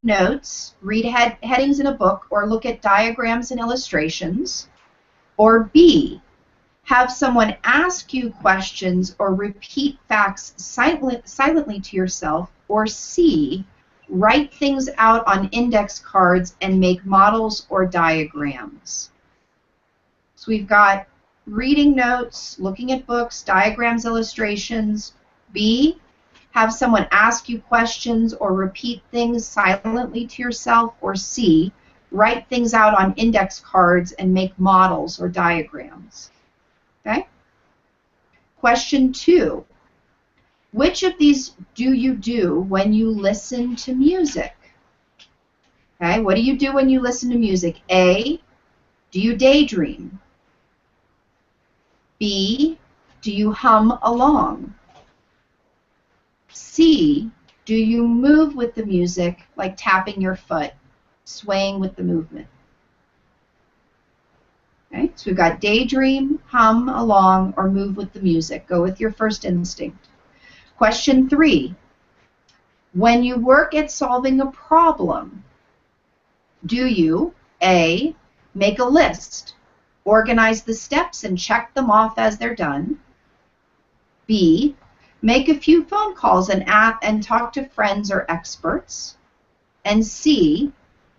notes, read headings in a book, or look at diagrams and illustrations. Or B, have someone ask you questions or repeat facts silently to yourself. Or C, write things out on index cards and make models or diagrams. So we've got reading notes, looking at books, diagrams, illustrations. B, have someone ask you questions or repeat things silently to yourself. Or C, write things out on index cards and make models or diagrams. Okay? Question 2. Which of these do you do when you listen to music? Okay, what do you do when you listen to music? A, do you daydream? B, do you hum along? C, do you move with the music, like tapping your foot, swaying with the movement? Okay, so we've got daydream, hum along, or move with the music. Go with your first instinct. Question 3. When you work at solving a problem, do you, A, make a list, organize the steps and check them off as they're done? B, make a few phone calls and talk to friends or experts? And C,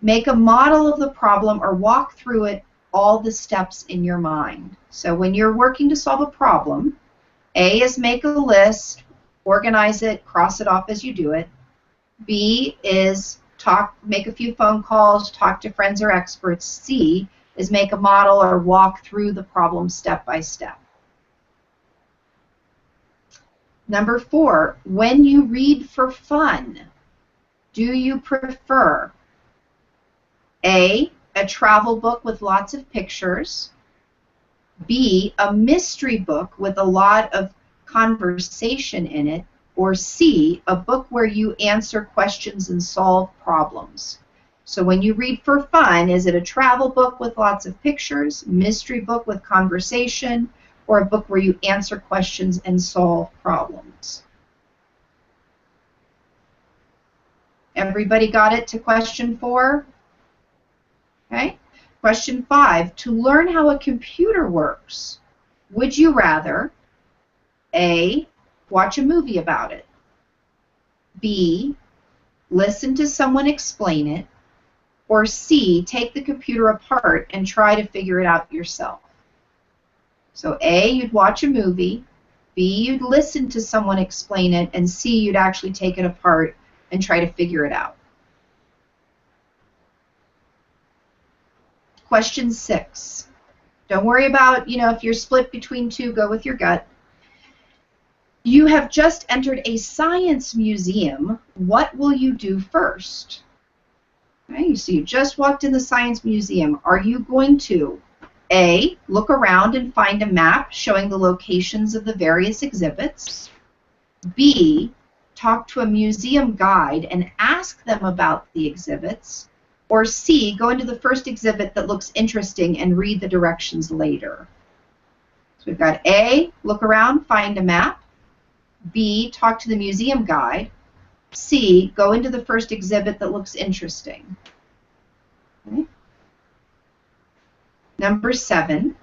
make a model of the problem or walk through it all the steps in your mind. So when you're working to solve a problem, A is make a list, organize it, cross it off as you do it. B is make a few phone calls, talk to friends or experts. C is make a model or walk through the problem step by step. Number 4, when you read for fun, do you prefer A, a travel book with lots of pictures, B, a mystery book with a lot of conversation in it, or C, a book where you answer questions and solve problems? So when you read for fun, is it a travel book with lots of pictures, mystery book with conversation, or a book where you answer questions and solve problems? Everybody got it to question 4? Okay. Question 5, to learn how a computer works, would you rather A, watch a movie about it, B, listen to someone explain it, or C, take the computer apart and try to figure it out yourself? So A, you'd watch a movie, B, you'd listen to someone explain it, and C, you'd actually take it apart and try to figure it out. Question 6. Don't worry about, if you're split between 2, go with your gut. You have just entered a science museum. What will you do first? Okay, so you just walked in the science museum. Are you going to A, look around and find a map showing the locations of the various exhibits, B, talk to a museum guide and ask them about the exhibits, or C, go into the first exhibit that looks interesting and read the directions later? So we've got A, look around, find a map, B, talk to the museum guide, C, go into the first exhibit that looks interesting. Okay. Number 7.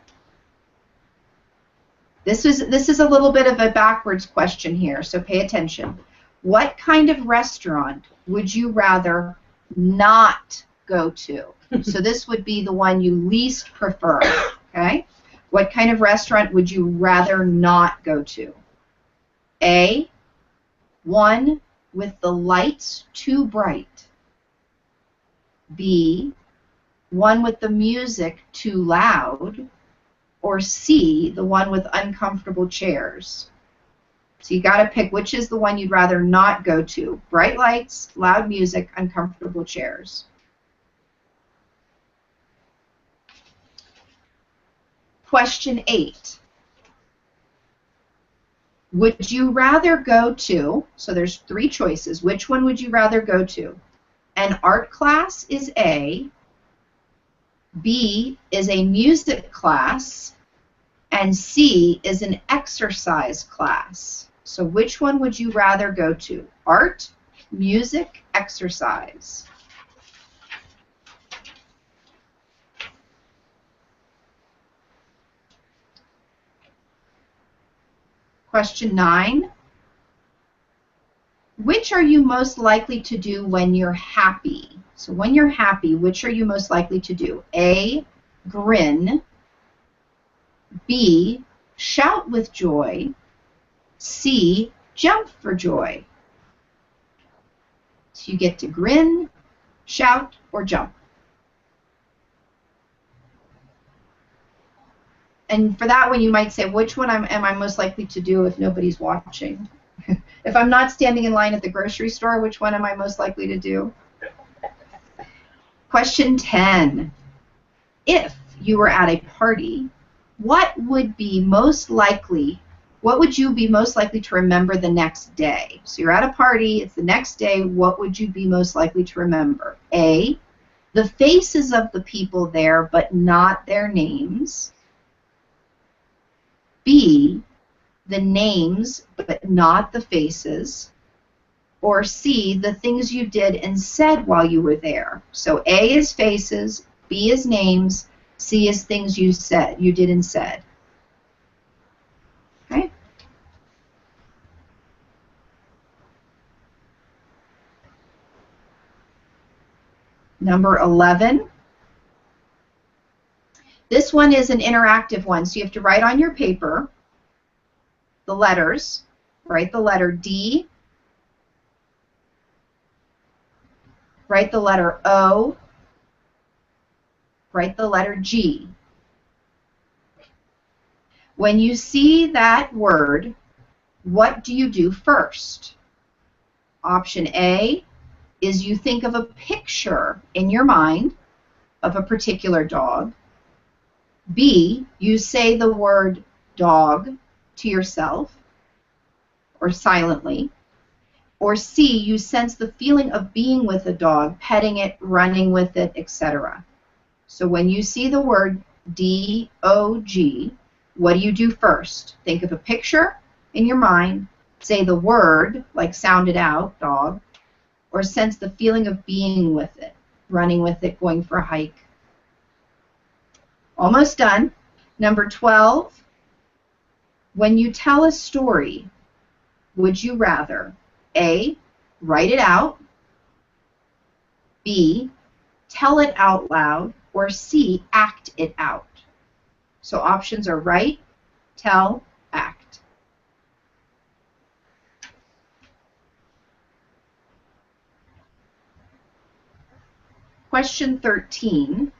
This is a little bit of a backwards question here, so pay attention. What kind of restaurant would you rather not go to? So this would be the one you least prefer. Okay? What kind of restaurant would you rather not go to? A, one with the lights too bright. B, one with the music too loud. Or C, the one with uncomfortable chairs. So you got to pick which is the one you'd rather not go to. Bright lights, loud music, uncomfortable chairs. Question 8. Would you rather go to, so there's 3 choices, which one would you rather go to? An art class is A, B is a music class, and C is an exercise class. So which one would you rather go to? Art, music, exercise? Question 9. Which are you most likely to do when you're happy? So when you're happy, which are you most likely to do? A, grin. B, shout with joy. C, jump for joy. So you get to grin, shout, or jump. And for that one, you might say, which one am I most likely to do if nobody's watching? If I'm not standing in line at the grocery store, which one am I most likely to do? Question 10. If you were at a party, what would you be most likely to remember the next day? So you're at a party, it's the next day, what would you be most likely to remember? A, the faces of the people there, but not their names. B, the names, but not the faces. Or C, the things you did and said while you were there. So A is faces, B is names, C is things you did and said. Okay? Number 11. This one is an interactive one, so you have to write on your paper the letters. Write the letter D, write the letter O, write the letter G. When you see that word, what do you do first? Option A is you think of a picture in your mind of a particular dog. B, you say the word dog to yourself or silently. Or C, you sense the feeling of being with a dog, petting it, running with it, etc. So when you see the word D-O-G, what do you do first? Think of a picture in your mind, say the word, like sound it out, dog, or sense the feeling of being with it, running with it, going for a hike. Almost done. Number 12, when you tell a story, would you rather A, write it out, B, tell it out loud, or C, act it out? So options are write, tell, act. Question 13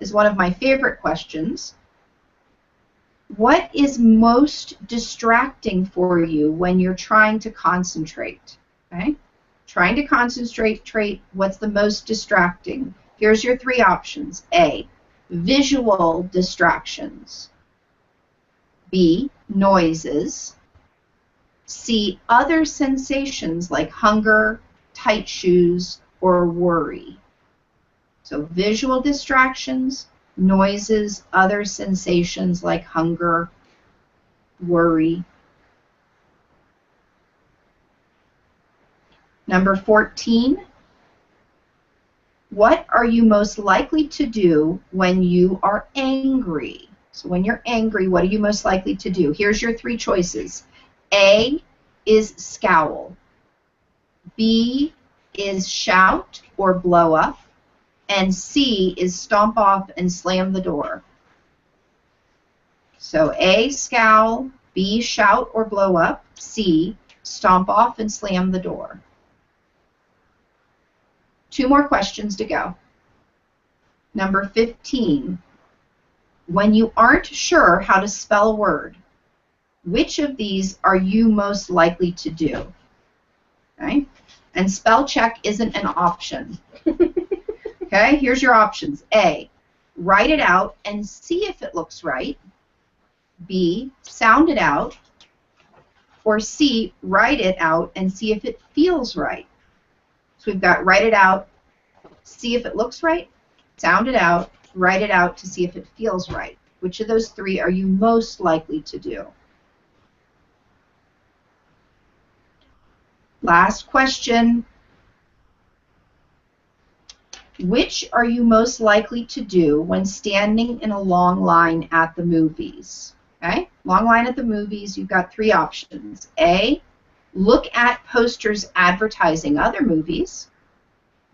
is one of my favorite questions. What is most distracting for you when you're trying to concentrate? Okay? Trying to concentrate, what's the most distracting? Here's your three options. A, visual distractions. B, noises. C, other sensations like hunger, tight shoes, or worry. So visual distractions, noises, other sensations like hunger, worry. Number 14, what are you most likely to do when you are angry? So when you're angry, what are you most likely to do? Here's your three choices. A is scowl. B is shout or blow up. And C is stomp off and slam the door. So A, scowl, B, shout or blow up, C, stomp off and slam the door. 2 more questions to go. Number 15, when you aren't sure how to spell a word, which of these are you most likely to do? Okay? And spell check isn't an option. Okay, here's your options. A, write it out and see if it looks right. B, sound it out. Or C, write it out and see if it feels right. So we've got write it out, see if it looks right, sound it out, write it out to see if it feels right. Which of those 3 are you most likely to do? Last question. Which are you most likely to do when standing in a long line at the movies? Okay? long line at the movies, you've got three options. A, look at posters advertising other movies.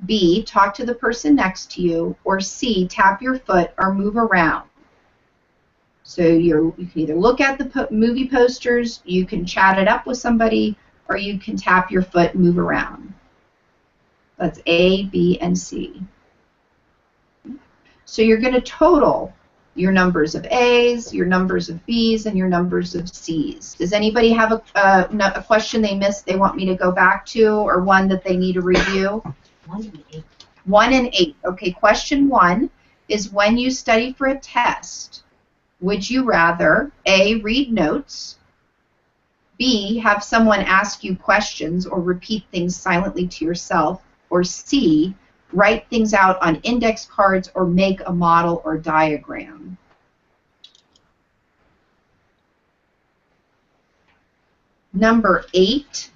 B, talk to the person next to you. Or C, tap your foot or move around. So you can either look at the movie posters, you can chat it up with somebody, or you can tap your foot and move around. That's A, B, and C. So you're going to total your numbers of A's, your numbers of B's, and your numbers of C's. Does anybody have a question they missed they want me to go back to, or one that they need to review? 1 and 8. 1 and 8. Okay, question 1 is, when you study for a test, would you rather A, read notes, B, have someone ask you questions or repeat things silently to yourself, or C, write things out on index cards or make a model or diagram? Number 8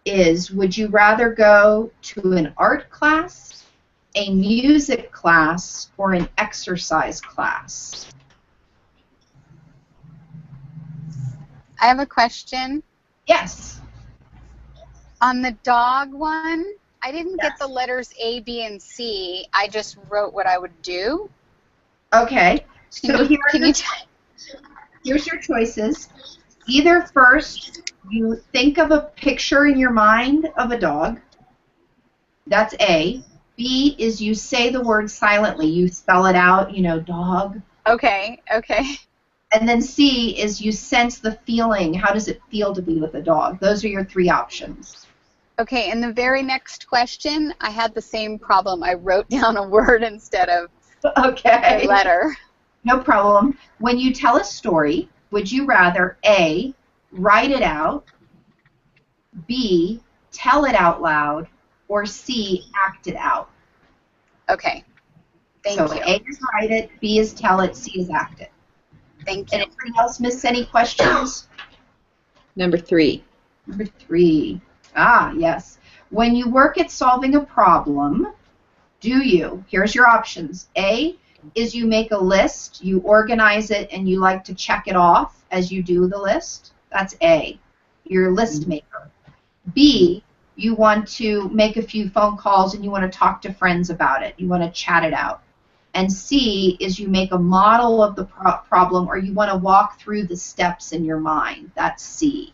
is, would you rather go to an art class, a music class, or an exercise class? I have a question. Yes. On the dog one, I didn't Yes. get the letters A, B, and C. I just wrote what I would do. Okay. So here's your choices. Either first, you think of a picture in your mind of a dog. That's A. B is you say the word silently. You spell it out, you know, dog. Okay, okay. And then C is you sense the feeling. How does it feel to be with a dog? Those are your three options. Okay, and the very next question, I had the same problem. I wrote down a word instead of Okay. a letter. No problem. When you tell a story, would you rather A, write it out, B, tell it out loud, or C, act it out? Okay, thank So you. A is write it, B is tell it, C is act it. Thank you. Anybody else miss any questions? Number 3. Number 3. Ah, yes. When you work at solving a problem, do you? Here's your options. A is you make a list, you organize it, and you like to check it off as you do the list. That's A. You're a list maker. B, you want to make a few phone calls and you want to talk to friends about it. You want to chat it out. And C is you make a model of the problem, or you want to walk through the steps in your mind. That's C.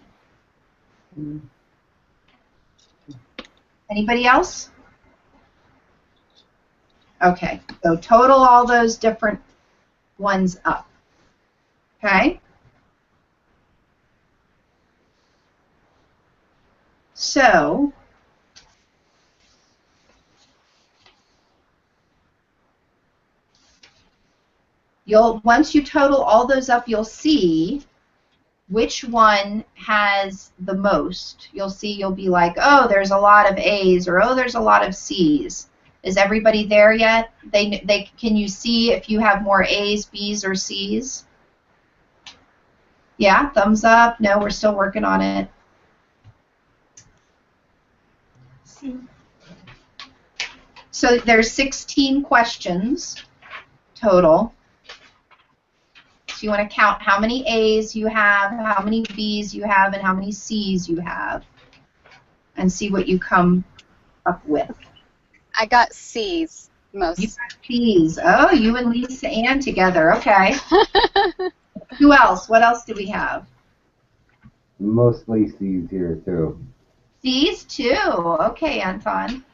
Anybody else? Okay, so total all those different ones up. Okay? So, once you total all those up, you'll see which one has the most. You'll be like, oh, there's a lot of A's, or oh, there's a lot of C's. Is everybody there yet? Can you see if you have more A's, B's, or C's? Yeah, thumbs up. No, we're still working on it. C. So there's 16 questions total. So you want to count how many A's you have, how many B's you have, and how many C's you have, and see what you come up with. I got C's most. You got C's. Oh, you and Lisa Ann together. Okay. Who else? What else do we have? Mostly C's here, too. C's too. Okay, Anton.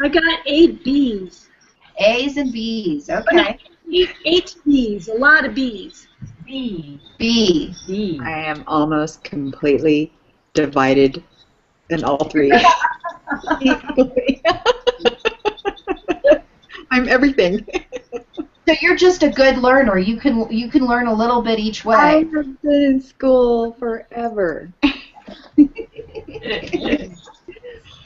I got 8 B's. A's and B's. Okay. 8 B's, a lot of B's. B. B. B. I am almost completely divided in all three. I'm everything. So you're just a good learner. You can learn a little bit each way. I have been in school forever.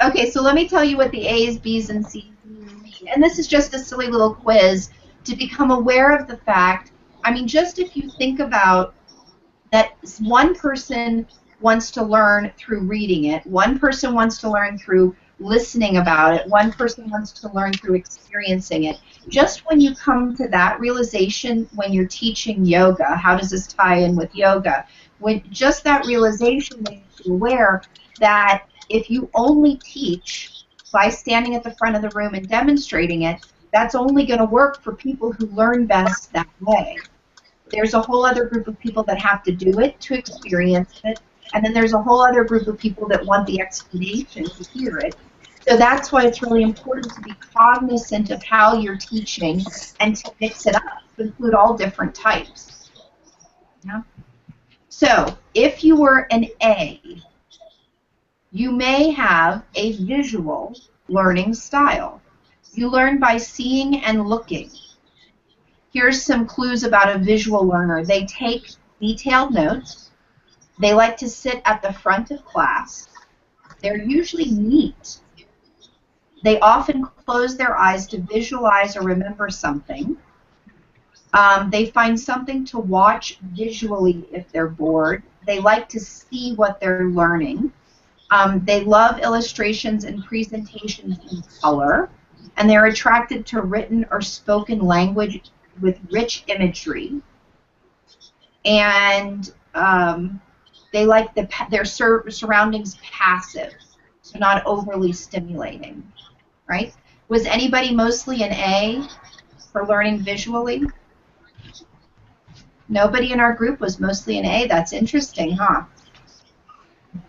Okay, so let me tell you what the A's, B's, and C's mean. And this is just a silly little quiz to become aware of the fact. I mean, just if you think about that, one person wants to learn through reading it, one person wants to learn through listening about it. One person wants to learn through experiencing it. Just when you come to that realization when you're teaching yoga, how does this tie in with yoga? When just that realization makes you aware that if you only teach by standing at the front of the room and demonstrating it, that's only going to work for people who learn best that way. There's a whole other group of people that have to do it to experience it, and then there's a whole other group of people that want the explanation to hear it. So that's why it's really important to be cognizant of how you're teaching and to mix it up, to include all different types. Yeah? So if you were an A, you may have a visual learning style. You learn by seeing and looking. Here's some clues about a visual learner. They take detailed notes. They like to sit at the front of class. They're usually neat. They often close their eyes to visualize or remember something. They find something to watch visually if they're bored. They like to see what they're learning. They love illustrations and presentations in color. And they're attracted to written or spoken language with rich imagery. And they like their surroundings passive, so not overly stimulating, right? Was anybody mostly an A for learning visually? Nobody in our group was mostly an A. That's interesting, huh?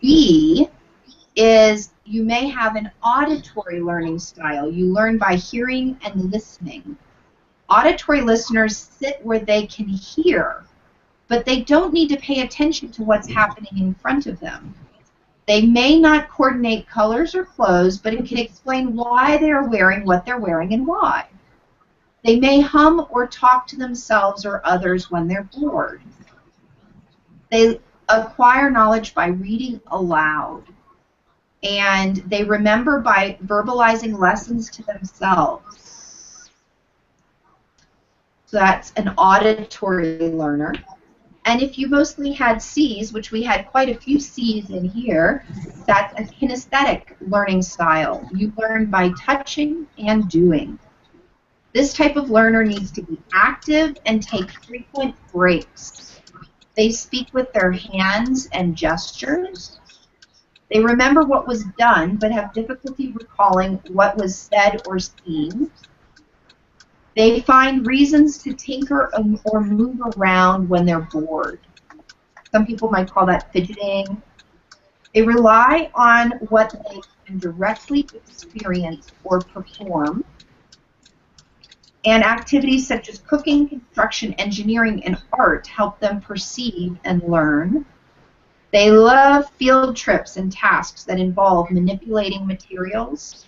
B is you may have an auditory learning style. You learn by hearing and listening. Auditory listeners sit where they can hear, but they don't need to pay attention to what's happening in front of them. They may not coordinate colors or clothes, but it can explain why they're wearing what they're wearing and why. They may hum or talk to themselves or others when they're bored. They acquire knowledge by reading aloud, and they remember by verbalizing lessons to themselves. So that's an auditory learner. And if you mostly had C's, which we had quite a few C's in here, that's a kinesthetic learning style. You learn by touching and doing. This type of learner needs to be active and take frequent breaks. They speak with their hands and gestures. They remember what was done, but have difficulty recalling what was said or seen. They find reasons to tinker or move around when they're bored. Some people might call that fidgeting. They rely on what they can directly experience or perform. And activities such as cooking, construction, engineering, and art help them perceive and learn. They love field trips and tasks that involve manipulating materials.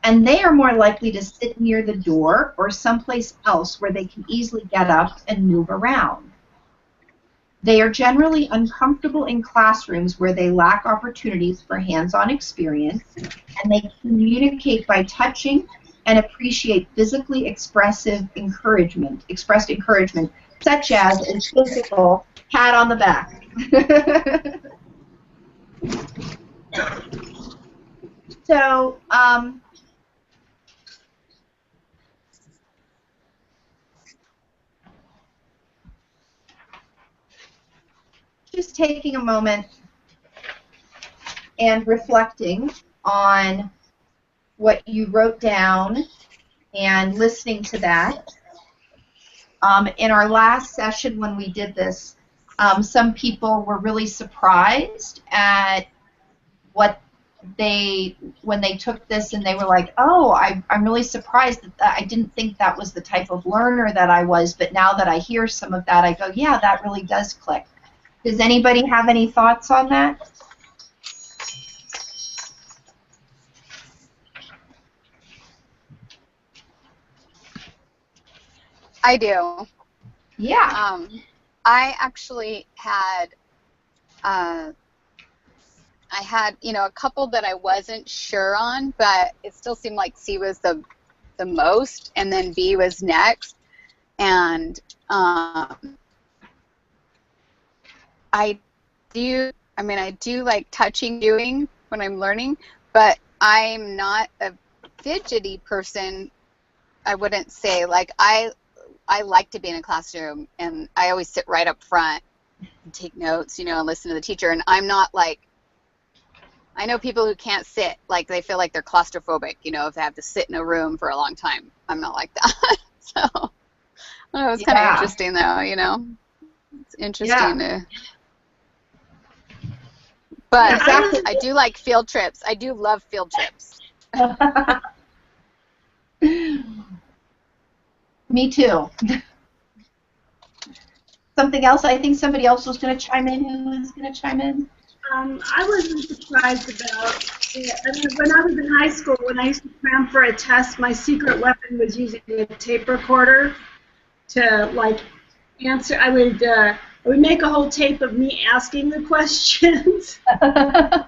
And they are more likely to sit near the door or someplace else where they can easily get up and move around. They are generally uncomfortable in classrooms where they lack opportunities for hands-on experience, and they communicate by touching and appreciate physically expressed encouragement, such as a physical pat on the back. So, just taking a moment and reflecting on what you wrote down and listening to that. In our last session when we did this, some people were really surprised at when they took this, and they were like, oh, I'm really surprised that I didn't think that was the type of learner that I was, but now that I hear some of that, I go, yeah, that really does click. Does anybody have any thoughts on that? I do. Yeah. I actually had, a couple that I wasn't sure on, but it still seemed like C was the most, and then B was next. And I do like touching, doing when I'm learning, but I'm not a fidgety person. I wouldn't say. Like, I like to be in a classroom, and I always sit right up front and take notes, you know, and listen to the teacher. And I'm not like, I know people who can't sit, like they feel like they're claustrophobic, you know, if they have to sit in a room for a long time. I'm not like that. So, I don't know, it's kind of Yeah. interesting, though, you know. It's interesting to. But Exactly. I do like field trips. I do love field trips. Me too. Something else? I think somebody else was going to chime in. Who was going to chime in? I wasn't surprised about it. I mean, when I was in high school, when I used to cram for a test, my secret weapon was using a tape recorder to, like, answer. I would make a whole tape of me asking the questions. It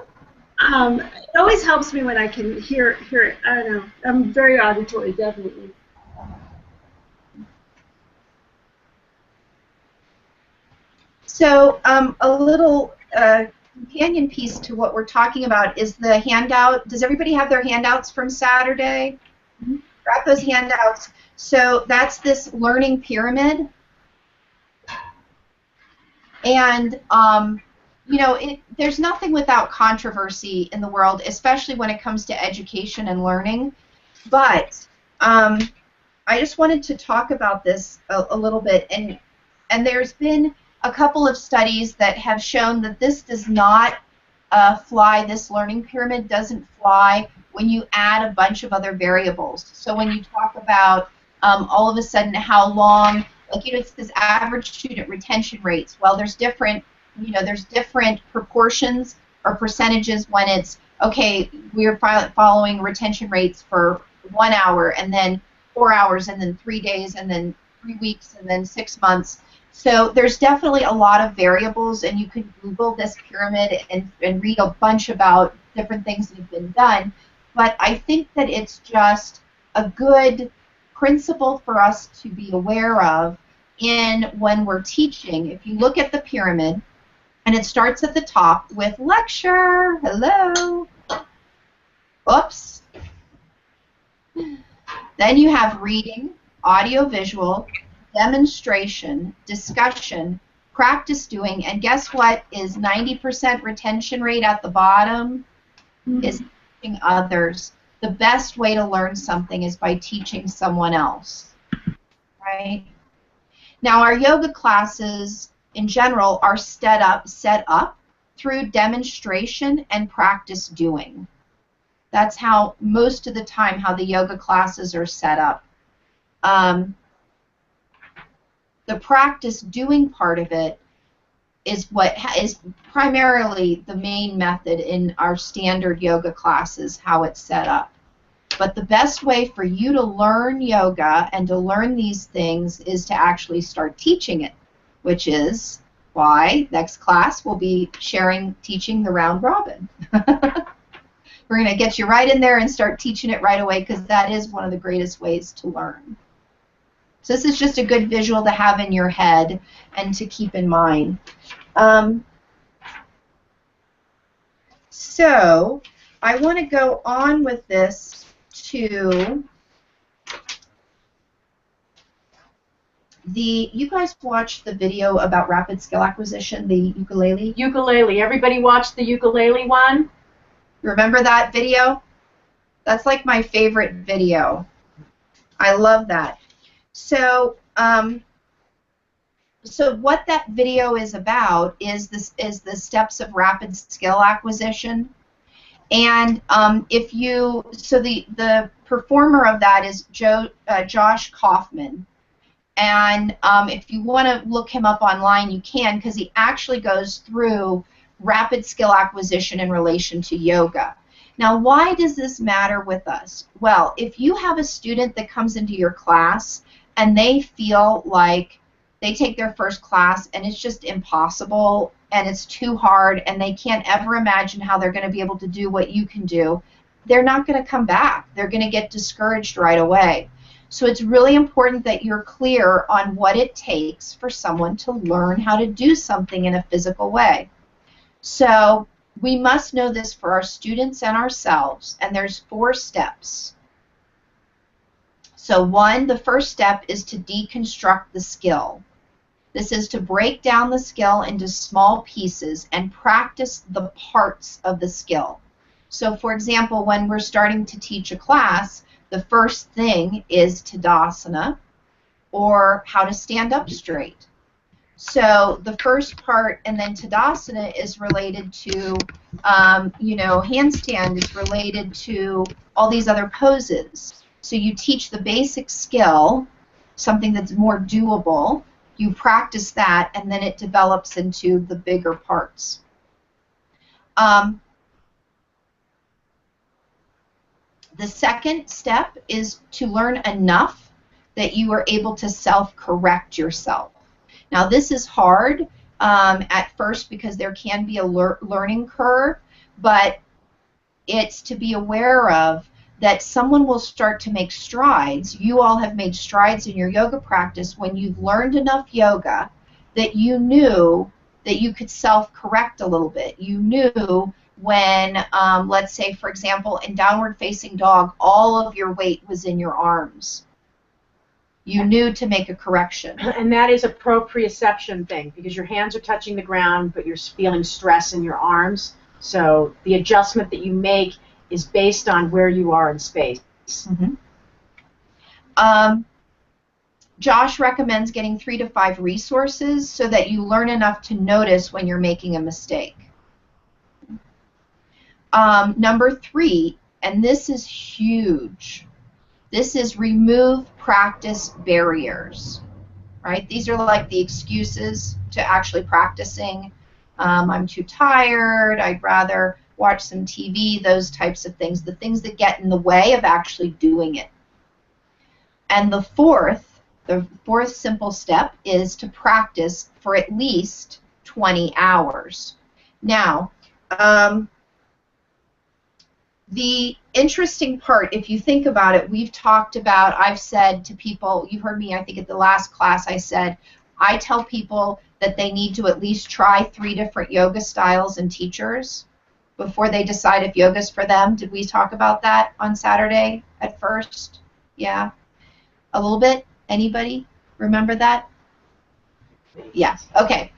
always helps me when I can hear it. I don't know. I'm very auditory, definitely. So a little companion piece to what we're talking about is the handout. Does everybody have their handouts from Saturday? Mm-hmm. Grab those handouts. So that's this learning pyramid. And, you know, there's nothing without controversy in the world, especially when it comes to education and learning. But I just wanted to talk about this a little bit. And there's been a couple of studies that have shown that this does not fly, this learning pyramid doesn't fly when you add a bunch of other variables. So when you talk about all of a sudden how long, like, you know, it's this average student retention rates. Well, there's different, you know, there's different proportions or percentages when it's, okay, we're following retention rates for 1 hour and then 4 hours and then 3 days and then 3 weeks and then 6 months. So there's definitely a lot of variables, and you can Google this pyramid and read a bunch about different things that have been done. But I think that it's just a good principle for us to be aware of when we're teaching. If you look at the pyramid, and it starts at the top with lecture, hello, oops. Then you have reading, audio-visual, demonstration, discussion, practice doing, and guess what is 90% retention rate at the bottom? Is teaching others. The best way to learn something is by teaching someone else, right? Now, our yoga classes in general are set up through demonstration and practice doing. That's how, most of the time, how the yoga classes are set up. The practice doing part of it is what is primarily the main method in our standard yoga classes, how it's set up. But the best way for you to learn yoga and to learn these things is to actually start teaching it, which is why next class we'll be teaching the round robin. We're going to get you right in there and start teaching it right away, because that is one of the greatest ways to learn. So this is just a good visual to have in your head and to keep in mind. So I want to go on with this to you guys watched the video about rapid skill acquisition, the ukulele? Ukulele. Everybody watched the ukulele one? Remember that video? That's like my favorite video. I love that. So, so what that video is about is the steps of rapid skill acquisition. And the performer of that is Josh Kaufman. And if you want to look him up online, you can, because he actually goes through rapid skill acquisition in relation to yoga. Now, why does this matter with us? Well, if you have a student that comes into your class and they feel like they take their first class and it's just impossible and it's too hard and they can't ever imagine how they're going to be able to do what you can do, they're not going to come back. They're going to get discouraged right away. So it's really important that you're clear on what it takes for someone to learn how to do something in a physical way. So we must know this for our students and ourselves, and there's 4 steps. So the first step is to deconstruct the skill. This is to break down the skill into small pieces and practice the parts of the skill. So for example, when we're starting to teach a class, the first thing is Tadasana, or how to stand up straight. So the first part, and then Tadasana is related to, handstand is related to all these other poses. So you teach the basic skill, something that's more doable, you practice that, and then it develops into the bigger parts. The second step is to learn enough that you are able to self-correct yourself. Now this is hard at first because there can be a learning curve, but it's to be aware of that someone will start to make strides. You all have made strides in your yoga practice when you've learned enough yoga that you knew that you could self-correct a little bit. You knew when, let's say, for example, in downward facing dog, all of your weight was in your arms. You knew to make a correction. And that is a proprioception thing, because your hands are touching the ground, but you're feeling stress in your arms. So the adjustment that you make is based on where you are in space. Mm-hmm. Josh recommends getting 3 to 5 resources so that you learn enough to notice when you're making a mistake. Number 3, and this is huge, this is remove practice barriers. Right? These are like the excuses to actually practicing. I'm too tired, I'd rather watch some TV, those types of things, the things that get in the way of actually doing it. And the fourth simple step is to practice for at least 20 hours. Now, the interesting part, if you think about it, we've talked about, I've said to people, you heard me, I think at the last class, I said, I tell people that they need to at least try 3 different yoga styles and teachers before they decide if yoga's for them. Did we talk about that on Saturday at first? Yeah? A little bit? Anybody remember that? Yeah, okay.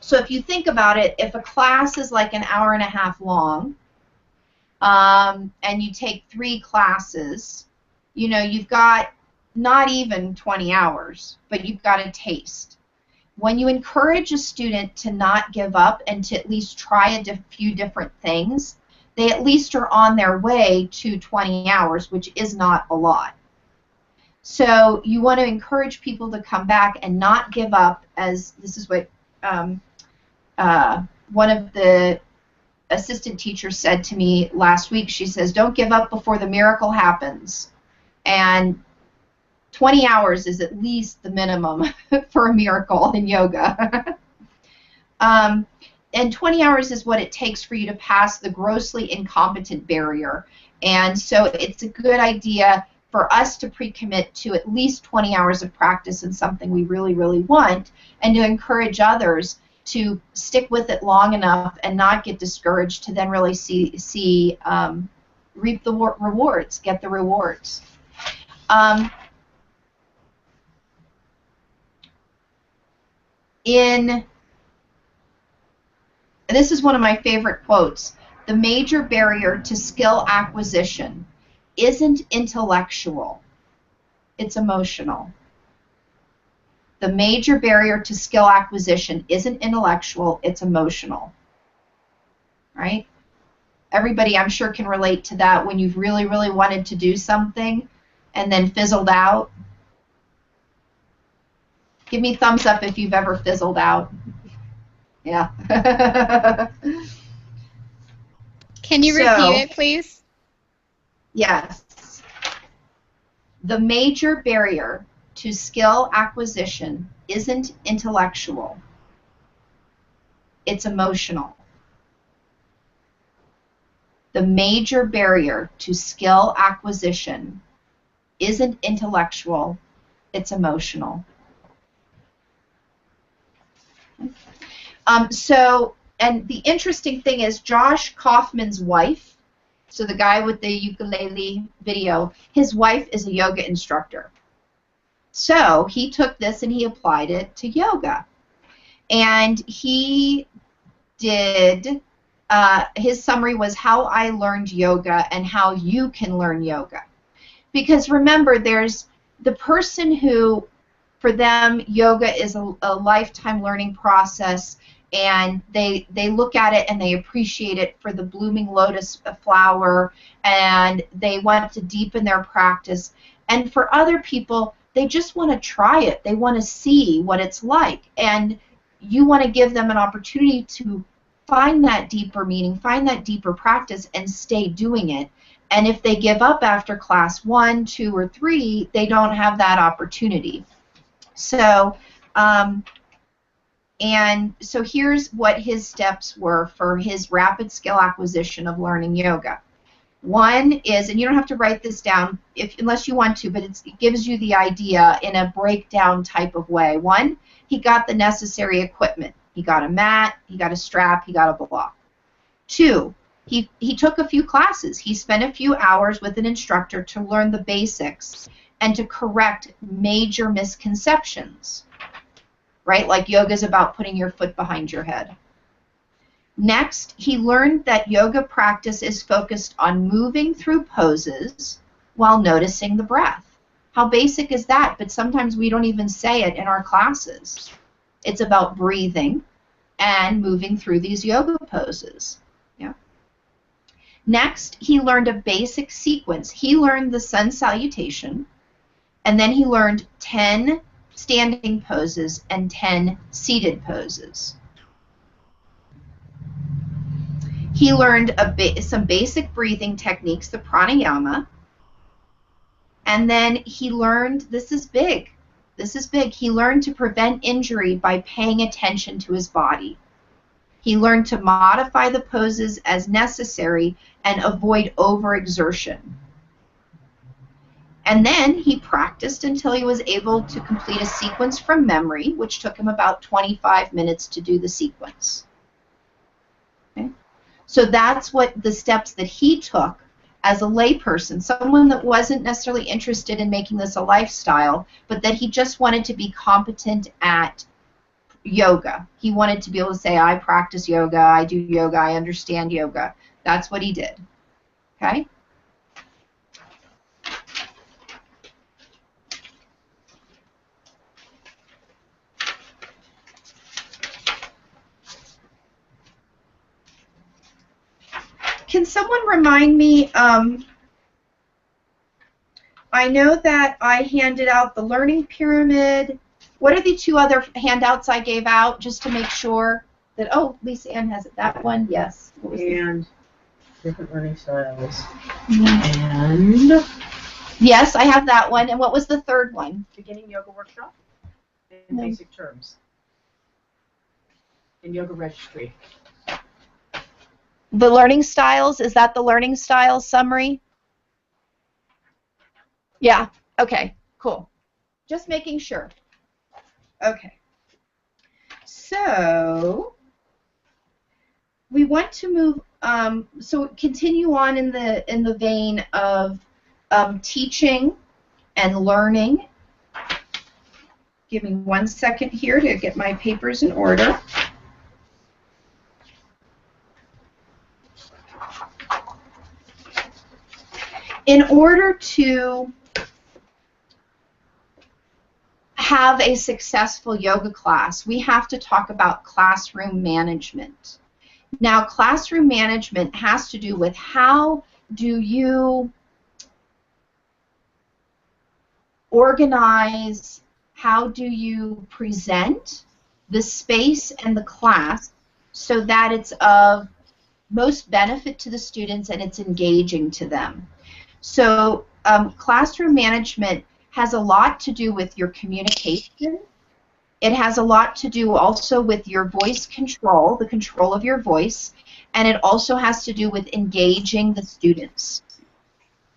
So if you think about it, if a class is like an hour and a half long, and you take 3 classes, you've got not even 20 hours, but you've got a taste. When you encourage a student to not give up and to at least try a few different things, they at least are on their way to 20 hours, which is not a lot. So you want to encourage people to come back and not give up, as this is what one of the assistant teachers said to me last week. She says, don't give up before the miracle happens. And 20 hours is at least the minimum for a miracle in yoga. And 20 hours is what it takes for you to pass the grossly incompetent barrier. And so it's a good idea for us to pre-commit to at least 20 hours of practice in something we really, really want, and to encourage others to stick with it long enough and not get discouraged, to then really reap the rewards, get the rewards. This is one of my favorite quotes. The major barrier to skill acquisition isn't intellectual, it's emotional. The major barrier to skill acquisition isn't intellectual, it's emotional. Right? Everybody, I'm sure, can relate to that when you've really, really wanted to do something and then fizzled out. Give me thumbs up if you've ever fizzled out. Yeah. Can you repeat it, please? Yes. The major barrier to skill acquisition isn't intellectual. It's emotional. The major barrier to skill acquisition isn't intellectual. It's emotional. So And the interesting thing is Josh Kaufman's wife, so the guy with the ukulele video, his wife is a yoga instructor. So he took this and he applied it to yoga. And he did, his summary was how I learned yoga and how you can learn yoga. Because remember, there's the person who, for them, yoga is a lifetime learning process, and they look at it and they appreciate it for the blooming lotus flower, and they want to deepen their practice. And for other people, they just want to try it. They want to see what it's like. And you want to give them an opportunity to find that deeper meaning, find that deeper practice, and stay doing it. And if they give up after class 1, 2, or 3, they don't have that opportunity. So, and so here's what his steps were for his rapid skill acquisition of learning yoga. One is, and you don't have to write this down unless you want to, but it gives you the idea in a breakdown type of way. One, he got the necessary equipment. He got a mat, he got a strap, he got a block. 2, he took a few classes. He spent a few hours with an instructor to learn the basics and to correct major misconceptions, right? Like yoga is about putting your foot behind your head. Next, he learned that yoga practice is focused on moving through poses while noticing the breath. How basic is that? But sometimes we don't even say it in our classes. It's about breathing and moving through these yoga poses. Yeah. Next, he learned a basic sequence. He learned the sun salutation, and then he learned 10 standing poses and 10 seated poses. He learned some basic breathing techniques, the pranayama, and then he learned, this is big, he learned to prevent injury by paying attention to his body. He learned to modify the poses as necessary and avoid overexertion. And then he practiced until he was able to complete a sequence from memory, which took him about 25 minutes to do the sequence. Okay? So that's what the steps that he took as a layperson, someone that wasn't necessarily interested in making this a lifestyle, but that he just wanted to be competent at yoga. He wanted to be able to say, I practice yoga, I do yoga, I understand yoga. That's what he did. Okay? Can someone remind me, I know that I handed out the learning pyramid. What are the 2 other handouts I gave out just to make sure that, oh, Lisa Ann has it. That one, yes. And different learning styles. Mm-hmm. And yes, I have that one. And what was the 3rd one? beginning yoga workshop and basic terms. And yoga registry. The learning styles, is that the learning styles summary? Yeah, okay, cool. Just making sure. Okay. So we want to move, so continue on in the vein of teaching and learning. Give me 1 second here to get my papers in order. In order to have a successful yoga class, we have to talk about classroom management. Now, classroom management has to do with how do you organize, how do you present the space and the class so that it's of most benefit to the students and it's engaging to them. So classroom management has a lot to do with your communication. It has a lot to do also with your voice control, the control of your voice, and it also has to do with engaging the students.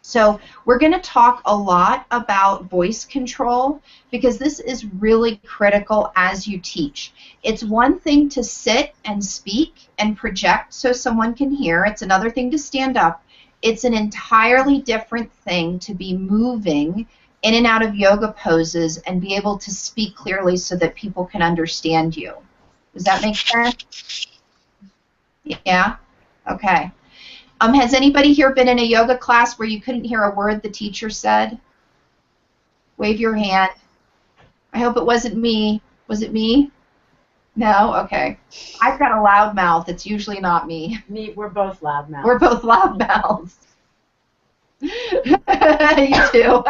So we're going to talk a lot about voice control because this is really critical as you teach. It's one thing to sit and speak and project so someone can hear. It's another thing to stand up. It's an entirely different thing to be moving in and out of yoga poses and be able to speak clearly so that people can understand you. Does that make sense? Yeah? Okay. Has anybody here been in a yoga class where you couldn't hear a word the teacher said? Wave your hand. I hope it wasn't me. Was it me? No? Okay. I've got a loud mouth. It's usually not me. We're both loud mouths. We're both loud mouths. You too.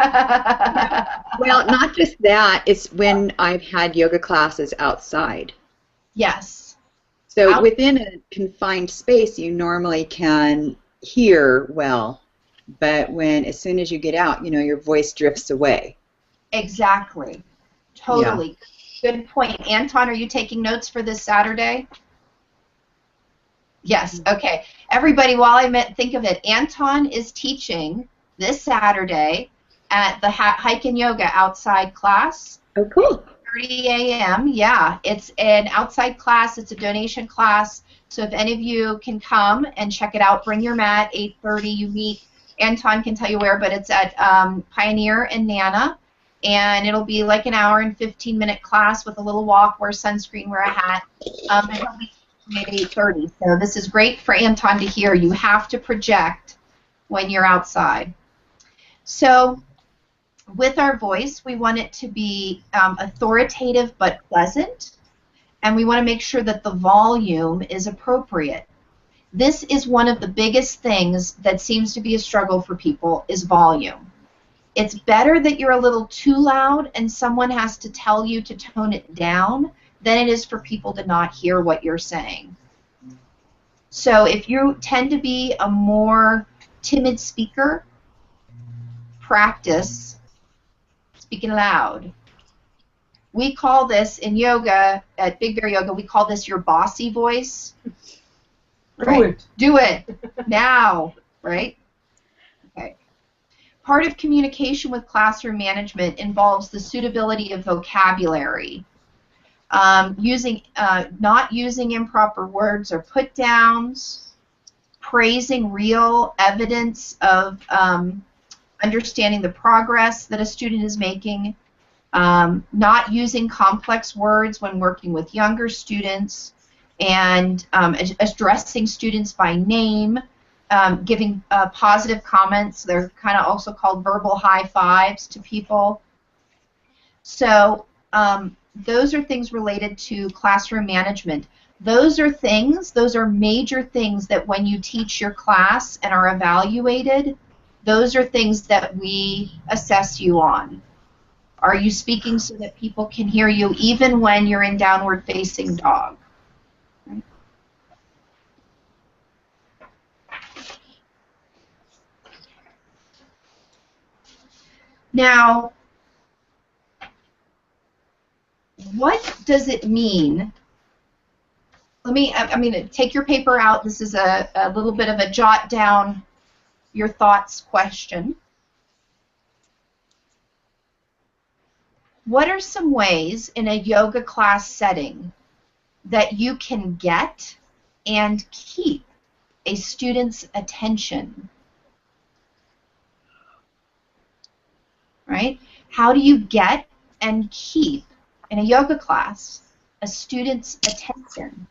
Well, not just that, it's when I've had yoga classes outside. Yes. So within a confined space, you normally can hear well, but as soon as you get out, your voice drifts away. Exactly. Totally. Yeah. Good point. Anton, are you taking notes for this Saturday? Yes. Okay. Everybody, while I think of it, Anton is teaching this Saturday at the Hike and Yoga outside class. Oh, cool. 8:30 a.m. Yeah, it's an outside class. It's a donation class. So if any of you can come and check it out, bring your mat. 8:30 you meet. Anton can tell you where, but it's at Pioneer and Nana. And it'll be like an hour and 15-minute class with a little walk, wear sunscreen, wear a hat. And it'll be at 8:30. So this is great for Anton to hear. You have to project when you're outside. So with our voice, we want it to be authoritative but pleasant, and we want to make sure that the volume is appropriate. This is one of the biggest things that seems to be a struggle for people is volume. It's better that you're a little too loud and someone has to tell you to tone it down than it is for people to not hear what you're saying. So if you tend to be a more timid speaker, practice speaking loud. We call this in yoga, at Big Bear Yoga, we call this your bossy voice. Right? Do it now, right? Okay. Part of communication with classroom management involves the suitability of vocabulary, not using improper words or put downs, praising real evidence of understanding the progress that a student is making, not using complex words when working with younger students, and addressing students by name, giving positive comments. They're kind of also called verbal high fives to people. So those are things related to classroom management. Those are major things that when you teach your class and are evaluated, those are things that we assess you on. Are you speaking so that people can hear you even when you're in downward facing dog? Right. Now, what does it mean? I'm going to take your paper out. This is a little bit of a jot down your thoughts question. What are some ways in a yoga class setting that you can get and keep a student's attention? Right? How do you get and keep, in a yoga class, a student's attention?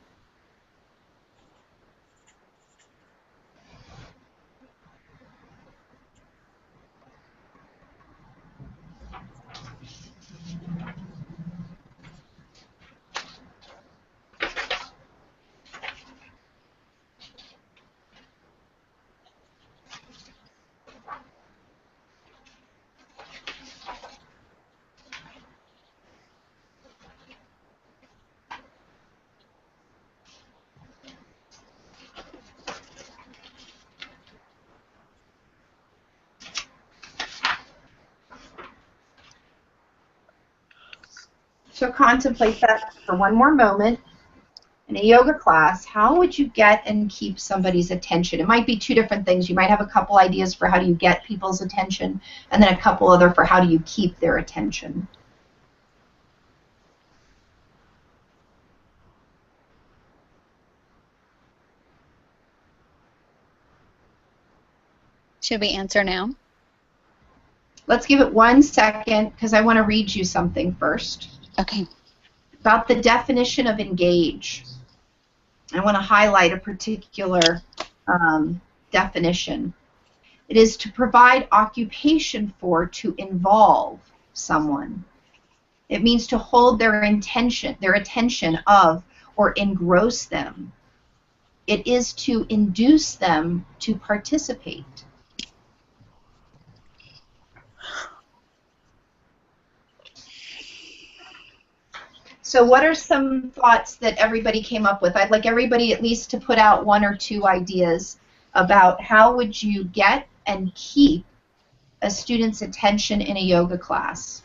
So contemplate that for one more moment. In a yoga class, how would you get and keep somebody's attention? It might be two different things. You might have a couple ideas for how do you get people's attention, and then a couple other for how do you keep their attention. Should we answer now? Let's give it 1 second because I want to read you something first. Okay. About the definition of engage. I want to highlight a particular definition. It is to provide occupation for, to involve someone. It means to hold their attention of, or engross them. It is to induce them to participate. So what are some thoughts that everybody came up with? I'd like everybody at least to put out 1 or 2 ideas about how would you get and keep a student's attention in a yoga class.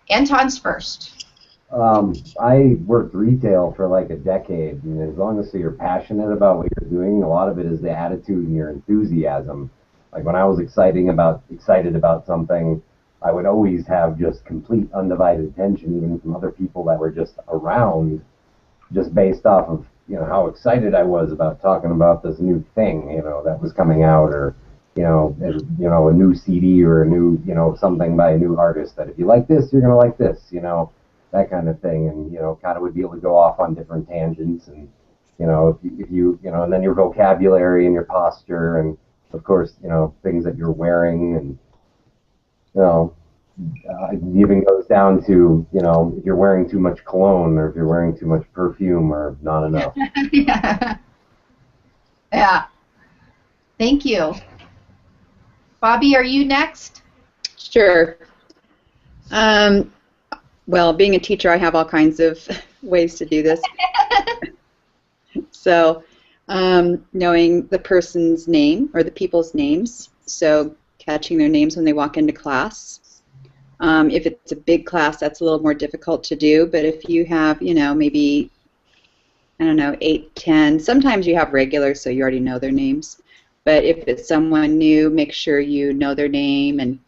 Anton's first. I worked retail for like a decade, and as long as you're passionate about what you're doing, a lot of it is the attitude and your enthusiasm. Like when I was excited about something, I would always have just complete undivided attention, even from other people that were just around, just based off of, you know, how excited I was about talking about this new thing, you know, that was coming out, or, a new CD or a new, something by a new artist that if you like this, you're going to like this, that kind of thing. And, kind of would be able to go off on different tangents. And, if you, and then your vocabulary and your posture and, of course, things that you're wearing and, it even goes down to, if you're wearing too much cologne or if you're wearing too much perfume or not enough. Yeah. Yeah. Thank you. Bobby, are you next? Sure. Well, being a teacher, I have all kinds of ways to do this. So, knowing the person's name or the people's names, so catching their names when they walk into class. If it's a big class, that's a little more difficult to do, but if you have, maybe, 8, 10, sometimes you have regulars, so you already know their names. But if it's someone new, make sure you know their name and,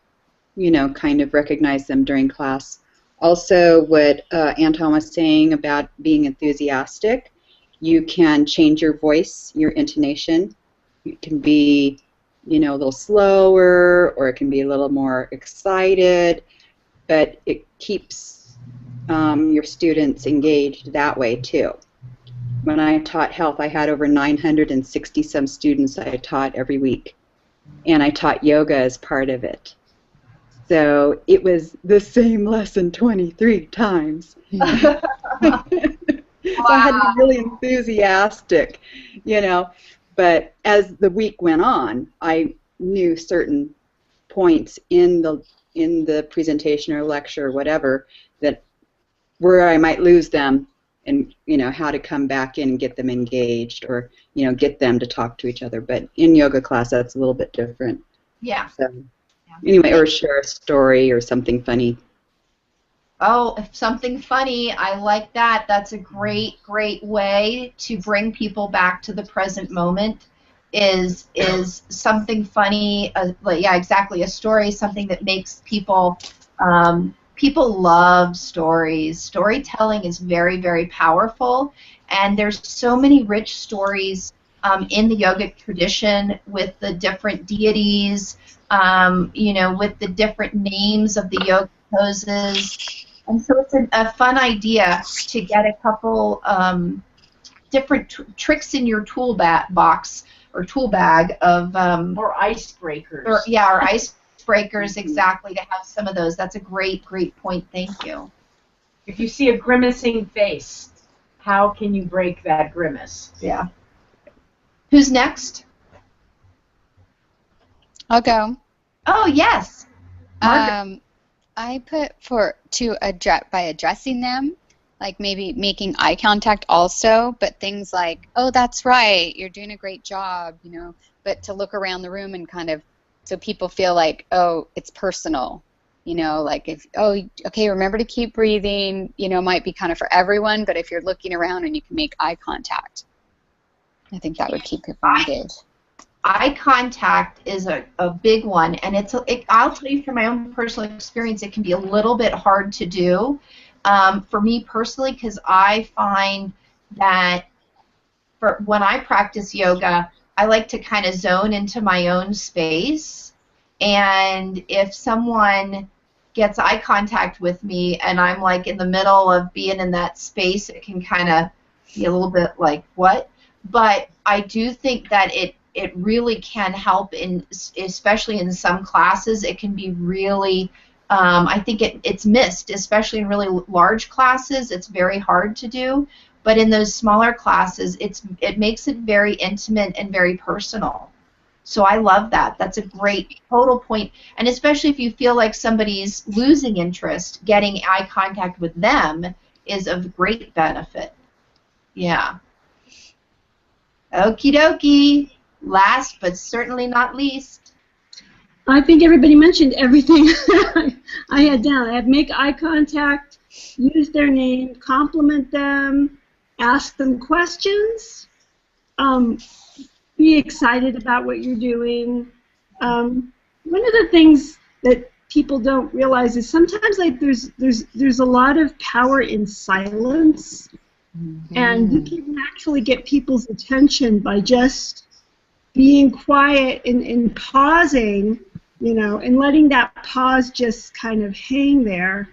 kind of recognize them during class. Also, what Anton was saying about being enthusiastic, you can change your voice, your intonation. You can be, a little slower, or it can be a little more excited, but it keeps your students engaged that way too. When I taught health, I had over 960-some students I taught every week, and I taught yoga as part of it. So it was the same lesson 23 times. So I had to be really enthusiastic, But as the week went on, I knew certain points in the presentation or lecture or whatever that where I might lose them, and how to come back in and get them engaged, or get them to talk to each other. But in yoga class, that's a little bit different. Yeah. So, anyway, or share a story or something funny. Oh, something funny. I like that. That's a great, great way to bring people back to the present moment. Is something funny? Yeah, exactly. A story, something that makes people. People love stories. Storytelling is very, very powerful, and there's so many rich stories in the yogic tradition with the different deities, with the different names of the yoga poses. And so it's a fun idea to get a couple different tricks in your tool box or tool bag of or icebreakers. Or icebreakers, exactly, to have some of those. That's a great, great point. Thank you. If you see a grimacing face, how can you break that grimace? Yeah. Who's next? I'll go. Oh, yes. Margaret. I put by addressing them, like maybe making eye contact also, but things like, oh, that's right, you're doing a great job, but to look around the room and kind of, so people feel like, oh, it's personal, You know, like if, oh, okay, remember to keep breathing, you know, might be kind of for everyone, but if you're looking around and you can make eye contact, I think that would keep people engaged. Eye contact is a big one, and I'll tell you from my own personal experience, it can be a little bit hard to do. For me personally, because I find that when I practice yoga, I like to kind of zone into my own space, and if someone gets eye contact with me and I'm like in the middle of being in that space, it can kind of be a little bit like, what? But I do think that it really can help, especially in some classes. It can be really, I think it's missed, especially in really large classes. It's very hard to do. But in those smaller classes, it makes it very intimate and very personal. So I love that. That's a great total point. And especially if you feel like somebody's losing interest, getting eye contact with them is of great benefit. Yeah. Okie dokie. Last but certainly not least. I think everybody mentioned everything I had down. I have make eye contact, use their name, compliment them, ask them questions, be excited about what you're doing. One of the things that people don't realize is sometimes like there's a lot of power in silence, and you can actually get people's attention by just being quiet and pausing, you know, and letting that pause just kind of hang there.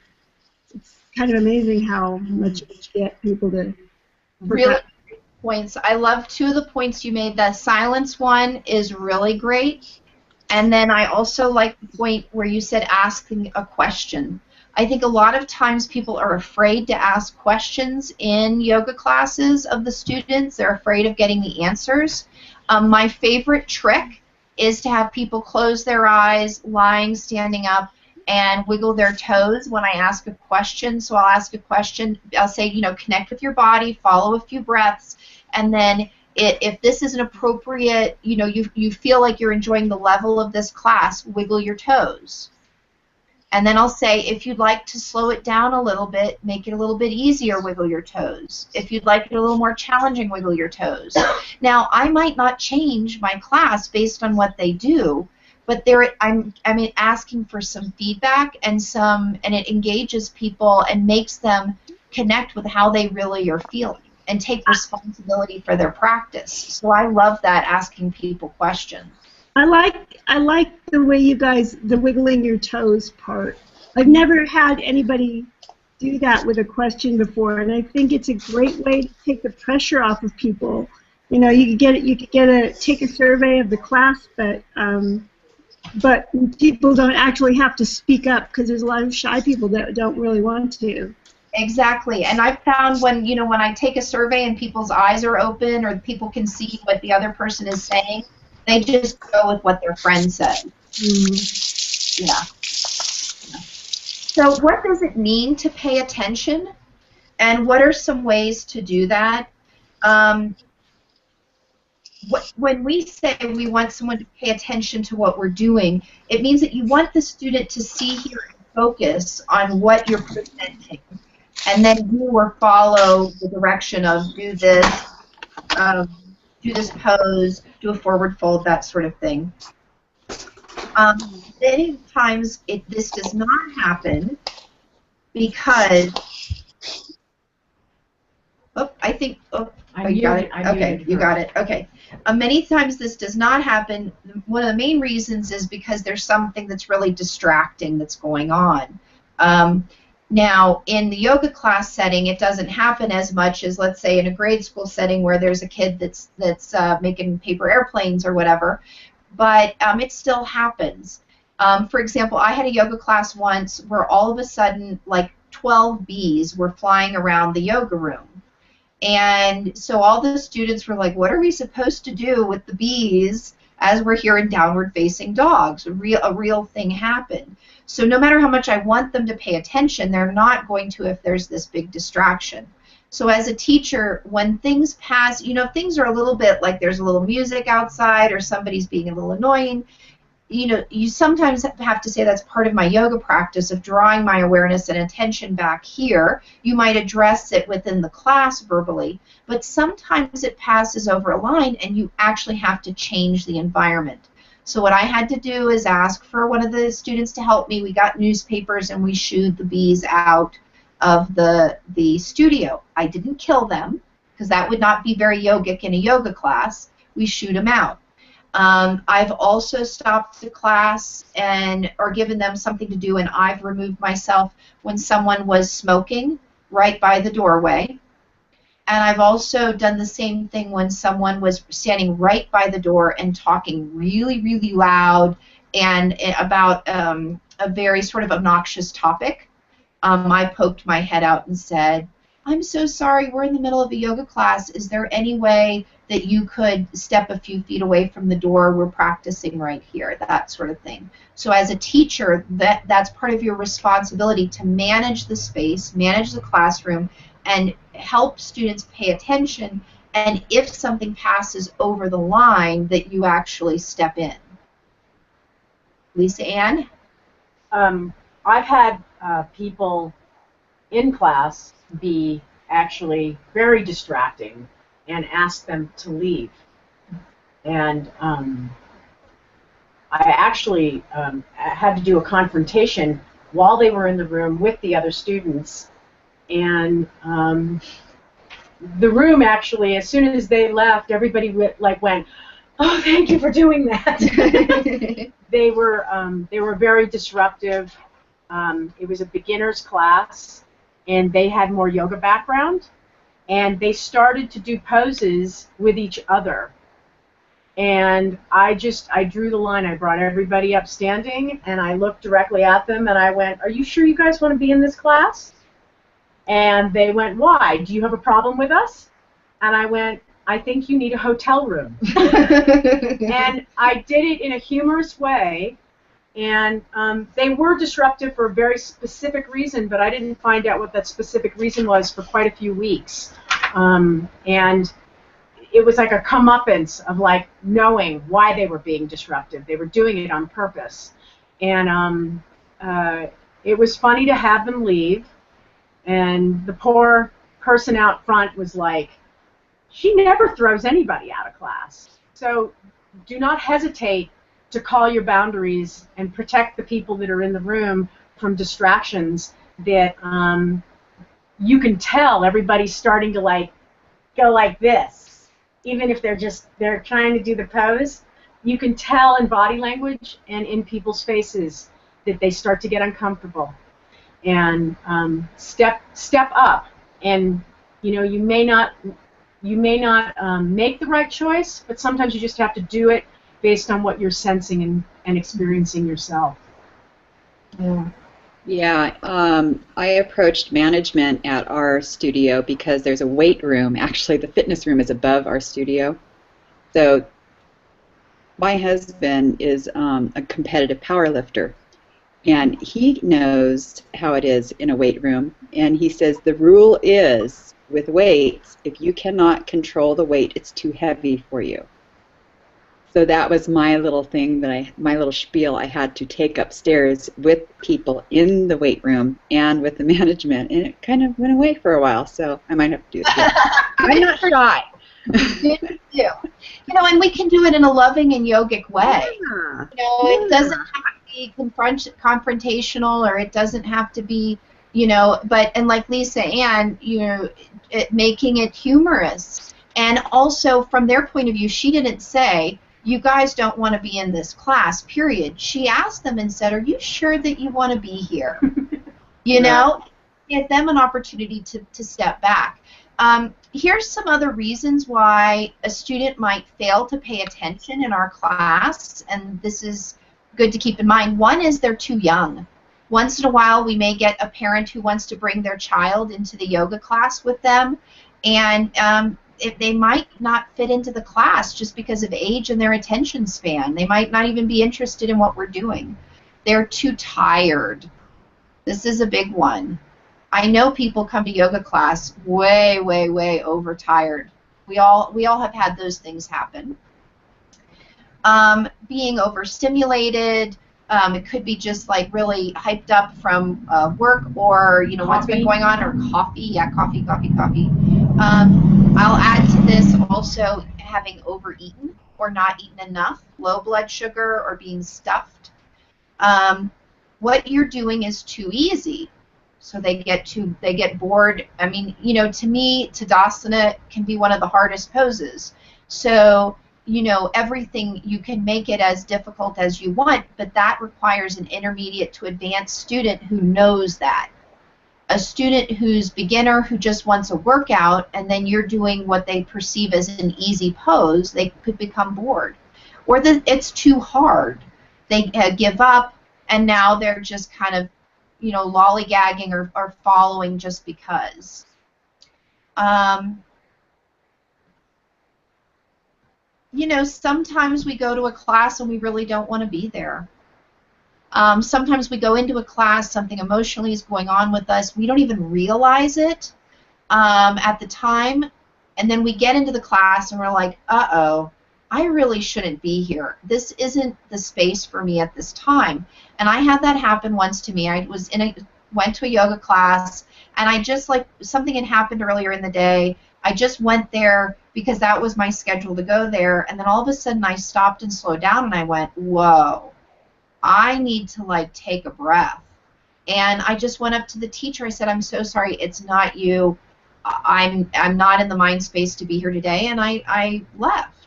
It's kind of amazing how much you get people to really great points. I love two of the points you made. The silence one is really great. And then I also like the point where you said asking a question. I think a lot of times people are afraid to ask questions in yoga classes of the students. They're afraid of getting the answers. My favorite trick is to have people close their eyes, lying, standing up, and wiggle their toes when I ask a question. So I'll ask a question. I'll say, you know, connect with your body, follow a few breaths, and then if this is an appropriate, you know, you feel like you're enjoying the level of this class, wiggle your toes. And then I'll say, if you'd like to slow it down a little bit, make it a little bit easier, wiggle your toes. If you'd like it a little more challenging, wiggle your toes. Now, I might not change my class based on what they do, but I'm asking for some feedback and it engages people and makes them connect with how they really are feeling and take responsibility for their practice. So I love that, asking people questions. I like the way you guys, the wiggling your toes part. I've never had anybody do that with a question before, and I think it's a great way to take the pressure off of people. You know, you could take a survey of the class, but people don't actually have to speak up because there's a lot of shy people that don't really want to. Exactly, and I've found when I take a survey and people's eyes are open or people can see what the other person is saying, they just go with what their friend said. Yeah. So what does it mean to pay attention? And what are some ways to do that? When we say we want someone to pay attention to what we're doing, it means that you want the student to see, hear, and focus on what you're presenting. And then do or follow the direction of do this pose, do a forward fold, that sort of thing. Many times this does not happen because, you got it. Okay, you got it. Okay. Many times this does not happen. One of the main reasons is because there's something that's really distracting that's going on. Now, in the yoga class setting, it doesn't happen as much as, let's say, in a grade school setting where there's a kid that's making paper airplanes or whatever, but it still happens. For example, I had a yoga class once where all of a sudden, like 12 bees were flying around the yoga room. And so all the students were like, what are we supposed to do with the bees as we're here in downward facing dogs? A real thing happened. So no matter how much I want them to pay attention, they're not going to if there's this big distraction. So as a teacher, when things pass, you know, things are a little bit like there's a little music outside or somebody's being a little annoying, you sometimes have to say that's part of my yoga practice of drawing my awareness and attention back here. You might address it within the class verbally, but sometimes it passes over a line and you actually have to change the environment. So what I had to do is ask for one of the students to help me. We got newspapers and we shooed the bees out of the studio. I didn't kill them because that would not be very yogic in a yoga class. We shoot them out. I've also stopped the class or given them something to do, and I've removed myself when someone was smoking right by the doorway. And I've also done the same thing when someone was standing right by the door and talking really, really loud and about a very sort of obnoxious topic. I poked my head out and said, "I'm so sorry, we're in the middle of a yoga class. Is there any way that you could step a few feet away from the door? We're practicing right here," that sort of thing. So as a teacher, that's part of your responsibility to manage the space, manage the classroom, and help students pay attention, and if something passes over the line, that you actually step in. Lisa Ann? I've had people in class be actually very distracting and ask them to leave. And I actually had to do a confrontation while they were in the room with the other students. And the room actually, as soon as they left, everybody went, "Oh, thank you for doing that." They were very disruptive. It was a beginner's class, and they had more yoga background, and they started to do poses with each other. And I drew the line. I brought everybody up standing, and I looked directly at them, and I went, "Are you sure you guys want to be in this class?" And they went, "Why? Do you have a problem with us?" And I went, "I think you need a hotel room." And I did it in a humorous way, and they were disruptive for a very specific reason, but I didn't find out what that specific reason was for quite a few weeks. And it was like a comeuppance of like knowing why they were being disruptive. They were doing it on purpose. And it was funny to have them leave. And the poor person out front was like, "She never throws anybody out of class." So do not hesitate to call your boundaries and protect the people that are in the room from distractions that you can tell everybody's starting to like go like this. Even if they're trying to do the pose, you can tell in body language and in people's faces that they start to get uncomfortable. And step up, and you may not make the right choice, but sometimes you just have to do it based on what you're sensing and experiencing yourself. Yeah, I approached management at our studio because there's a weight room. Actually, the fitness room is above our studio. So my husband is a competitive power lifter. And he knows how it is in a weight room, and he says the rule is, with weights, if you cannot control the weight, it's too heavy for you. So that was my little thing, my little spiel I had to take upstairs with people in the weight room and with the management, and it kind of went away for a while, so I might have to do it again. I'm not shy. And we can do it in a loving and yogic way. Yeah. It doesn't have to be confrontational, or it doesn't have to be, and like Lisa Ann, making it humorous. And also, from their point of view, she didn't say, "You guys don't want to be in this class, period." She asked them and said, "Are you sure that you want to be here?" Give them an opportunity to step back. Here's some other reasons why a student might fail to pay attention in our class, and this is good to keep in mind. One is they're too young. Once in a while, we may get a parent who wants to bring their child into the yoga class with them, and if they might not fit into the class just because of age and their attention span. They might not even be interested in what we're doing. They're too tired. This is a big one. I know people come to yoga class way, way, way overtired. We all have had those things happen. Being overstimulated. It could be just like really hyped up from work, or what's been going on, or coffee. Yeah, coffee. I'll add to this also having overeaten or not eaten enough, low blood sugar, or being stuffed. What you're doing is too easy, so they get bored. I mean, to me, Tadasana can be one of the hardest poses. So everything, you can make it as difficult as you want, but that requires an intermediate to advanced student who knows that. A student who's beginner, who just wants a workout, and then you're doing what they perceive as an easy pose, they could become bored. Or that it's too hard. They give up, and now they're just kind of, lollygagging or following just because. Sometimes we go to a class and we really don't want to be there. Sometimes we go into a class, something emotionally is going on with us. We don't even realize it at the time, and then we get into the class and we're like, uh-oh, I really shouldn't be here. This isn't the space for me at this time. And I had that happen once to me. I went to a yoga class, and I just, like, something had happened earlier in the day. I just went there because that was my schedule to go there, and then all of a sudden I stopped and slowed down, and I went, whoa, I need to, like, take a breath. And I just went up to the teacher. I said, I'm so sorry, it's not you. I'm not in the mind space to be here today, and I left.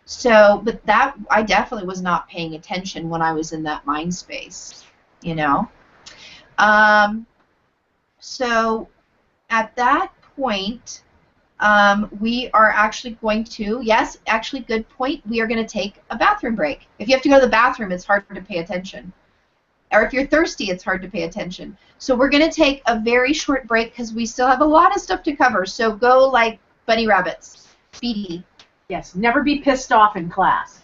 So, but that, I definitely was not paying attention when I was in that mind space, So at that point, we are actually going to, yes, actually, good point, we are going to take a bathroom break. If you have to go to the bathroom, it's hard to pay attention. Or if you're thirsty, it's hard to pay attention. So we're going to take a very short break because we still have a lot of stuff to cover. So go like bunny rabbits. Speedy. Yes, never be pissed off in class.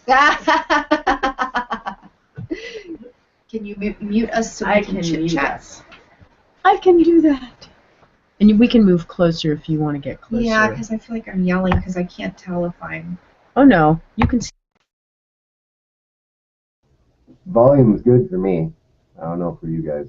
Can you mute us so we can chit chat? I can do that. And we can move closer if you want to get closer. Yeah, because I feel like I'm yelling because I can't tell if I'm... Oh, no. You can see. Volume's good for me. I don't know for you guys.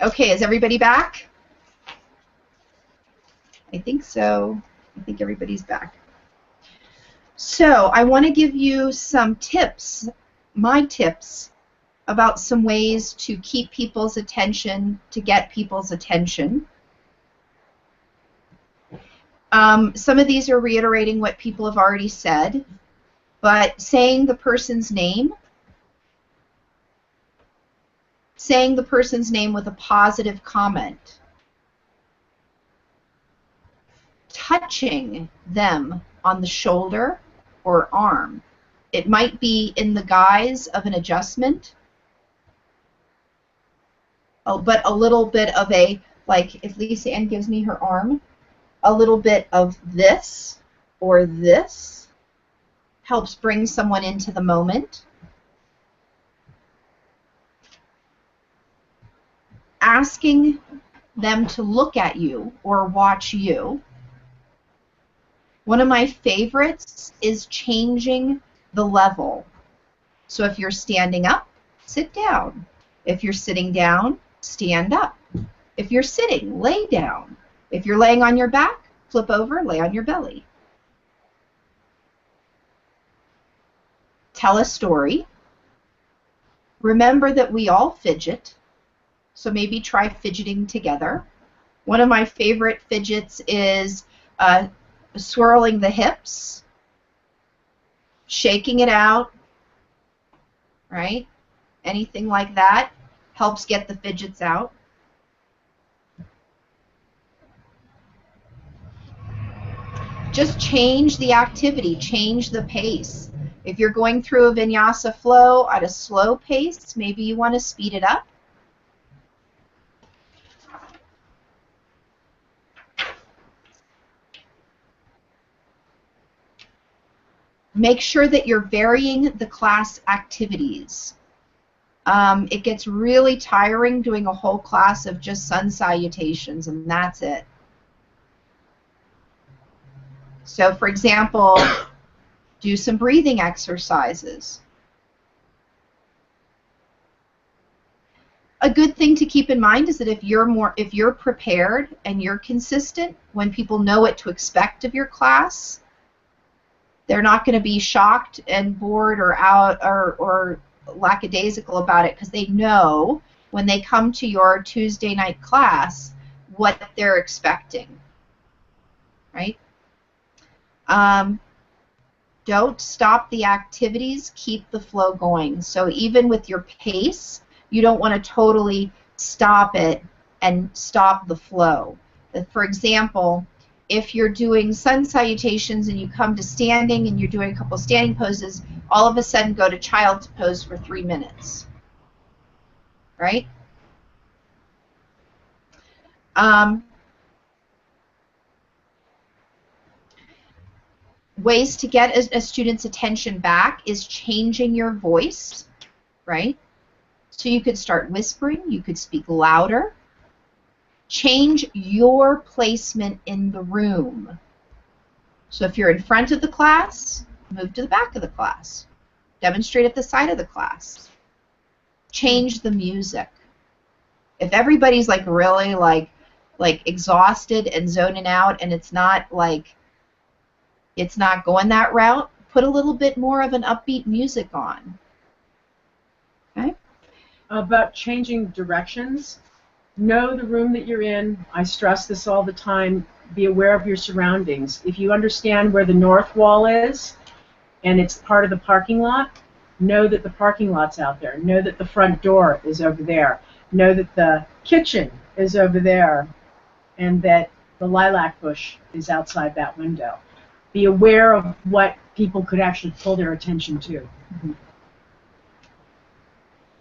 Okay, is everybody back? I think so. I think everybody's back. So I want to give you some tips, my tips, about some ways to keep people's attention, to get people's attention. Some of these are reiterating what people have already said, but saying the person's name with a positive comment, touching them on the shoulder or arm. It might be in the guise of an adjustment, but a little bit of a, like if Lisa Ann gives me her arm, a little bit of this or this helps bring someone into the moment. Asking them to look at you or watch you. One of my favorites is changing the level. So if you're standing up, sit down. If you're sitting down, stand up. If you're sitting, lay down. If you're laying on your back, flip over, lay on your belly. Tell a story. Remember that we all fidget, so maybe try fidgeting together. One of my favorite fidgets is swirling the hips, shaking it out, right? Anything like that helps get the fidgets out. Just change the activity, change the pace. If you're going through a vinyasa flow at a slow pace, maybe you want to speed it up. Make sure that you're varying the class activities. It gets really tiring doing a whole class of just sun salutations, and that's it. So, for example, do some breathing exercises. A good thing to keep in mind is that if you're prepared and you're consistent, when people know what to expect of your class, they're not going to be shocked and bored or out or lackadaisical about it, because they know when they come to your Tuesday night class what they're expecting, right? Don't stop the activities, keep the flow going. So even with your pace, you don't want to totally stop it and stop the flow. For example, if you're doing sun salutations and you come to standing and you're doing a couple standing poses, all of a sudden go to child's pose for 3 minutes, right? Ways to get a student's attention back is changing your voice, right? So you could start whispering, you could speak louder. Change your placement in the room. So if you're in front of the class, move to the back of the class. Demonstrate at the side of the class. Change the music. If everybody's like really like exhausted and zoning out, and it's not going that route, put a little bit more of an upbeat music on. Okay? About changing directions, know the room that you're in. I stress this all the time. Be aware of your surroundings. If you understand where the north wall is and it's part of the parking lot, know that the parking lot's out there. Know that the front door is over there. Know that the kitchen is over there and that the lilac bush is outside that window. Be aware of what people could actually pull their attention to. Mm-hmm.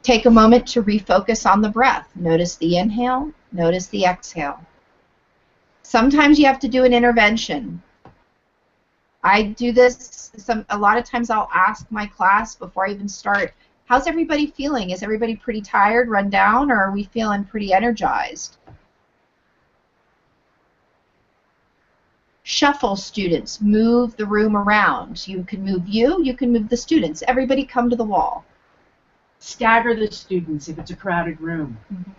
Take a moment to refocus on the breath. Notice the inhale, notice the exhale. Sometimes you have to do an intervention. I do this a lot of times. I'll ask my class before I even start, how's everybody feeling? Is everybody pretty tired, run down, or are we feeling pretty energized? Shuffle students, move the room around. You can move you can move the students. Everybody come to the wall. Stagger the students if it's a crowded room. Mm-hmm.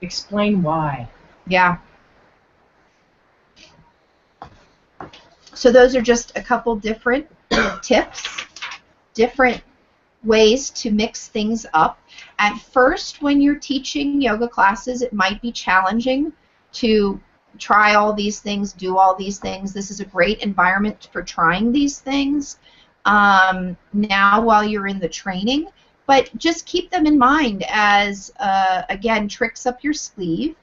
Explain why. Yeah. So those are just a couple different tips, different ways to mix things up. At first, when you're teaching yoga classes, it might be challenging to try all these things, do all these things. This is a great environment for trying these things now while you're in the training, but just keep them in mind as, again, tricks up your sleeve.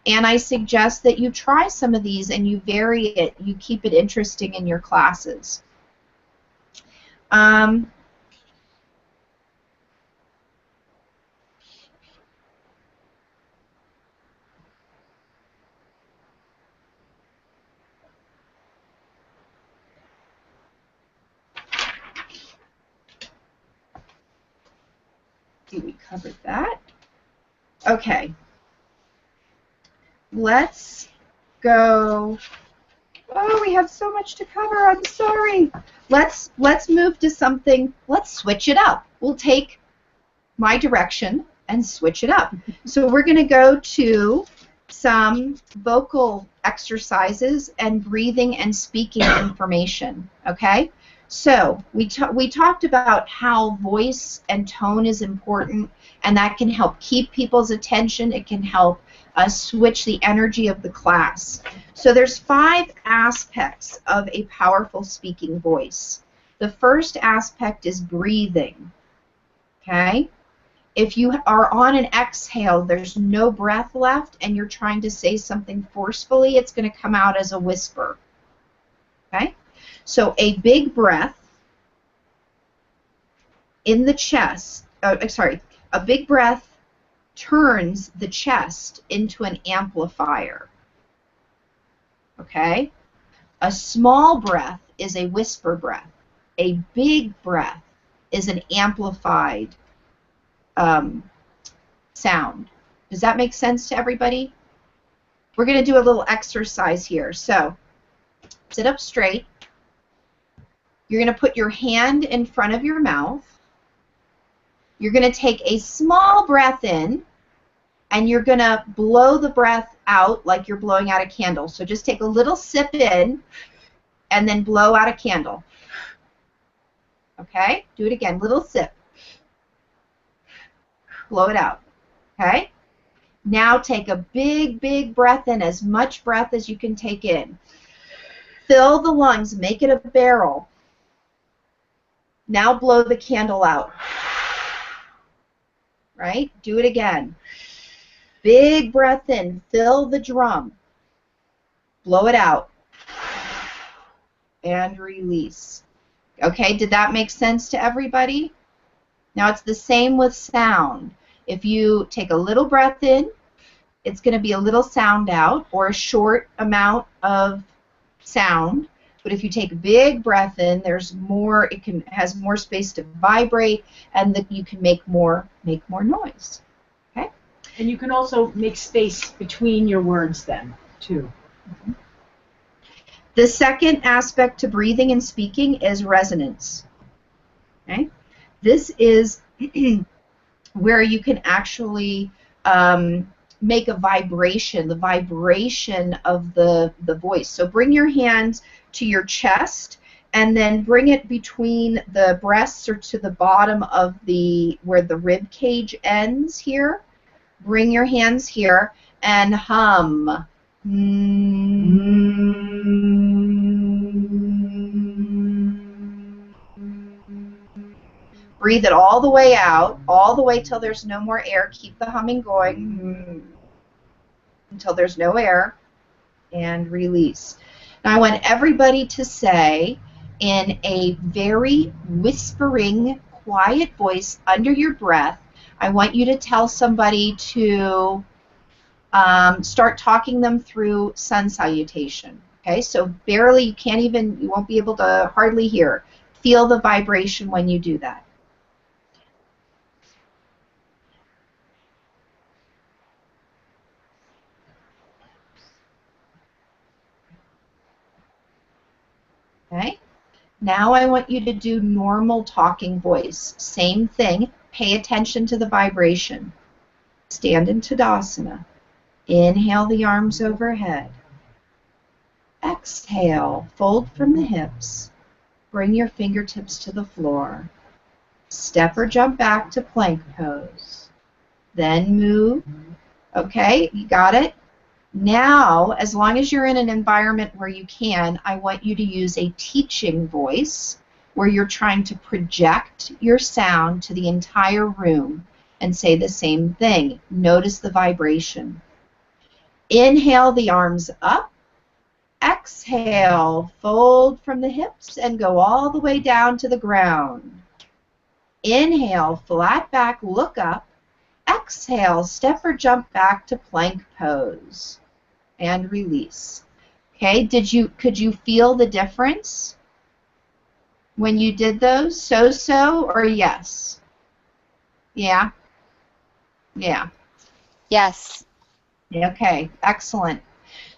And I suggest that you try some of these and you vary it, you keep it interesting in your classes. We covered that. Okay. Let's go. Oh, we have so much to cover. I'm sorry. Let's move to something. Let's switch it up. We'll take my direction and switch it up. So we're going to go to some vocal exercises and breathing and speaking information. Okay? So we talked about how voice and tone is important, and that can help keep people's attention. It can help switch the energy of the class. So there's 5 aspects of a powerful speaking voice. The first aspect is breathing. Okay? If you are on an exhale, there's no breath left, and you're trying to say something forcefully, it's going to come out as a whisper. Okay? So a big breath in the chest, a big breath turns the chest into an amplifier. Okay? A small breath is a whisper breath. A big breath is an amplified sound. Does that make sense to everybody? We're going to do a little exercise here. So sit up straight. You're going to put your hand in front of your mouth. You're going to take a small breath in, and you're going to blow the breath out like you're blowing out a candle. So just take a little sip in, and then blow out a candle. Okay? Do it again. Little sip. Blow it out. Okay? Now take a big, big breath in, as much breath as you can take in. Fill the lungs. Make it a barrel. Now blow the candle out. Right? Do it again. Big breath in. Fill the drum. Blow it out. And release. Okay, did that make sense to everybody? Now it's the same with sound. If you take a little breath in, it's going to be a little sound out, or a short amount of sound. But if you take a big breath in, there's more. Has more space to vibrate, and that you can make more noise. Okay. And you can also make space between your words then, too. Mm-hmm. The second aspect to breathing and speaking is resonance. Okay. This is where you can actually make a vibration, the vibration of the voice. So bring your hands to your chest, and then bring it between the breasts, or to the bottom of where the rib cage ends here. Bring your hands here and hum. Breathe it all the way out, all the way till there's no more air. Keep the humming going until there's no air, and release. Now I want everybody to say, in a very whispering, quiet voice under your breath, I want you to tell somebody to start talking them through sun salutation. Okay, so barely, you won't be able to hardly hear. Feel the vibration when you do that. Okay. Now I want you to do normal talking voice. Same thing. Pay attention to the vibration. Stand in Tadasana. Inhale the arms overhead. Exhale, fold from the hips. Bring your fingertips to the floor. Step or jump back to plank pose. Then move. Okay, you got it? Now, as long as you're in an environment where you can, I want you to use a teaching voice where you're trying to project your sound to the entire room and say the same thing. Notice the vibration. Inhale the arms up. Exhale, fold from the hips and go all the way down to the ground. Inhale, flat back, look up. Exhale, step or jump back to plank pose. And release. Okay, could you feel the difference when you did those? So or yes? Yeah? Yeah. Yes. Okay, excellent.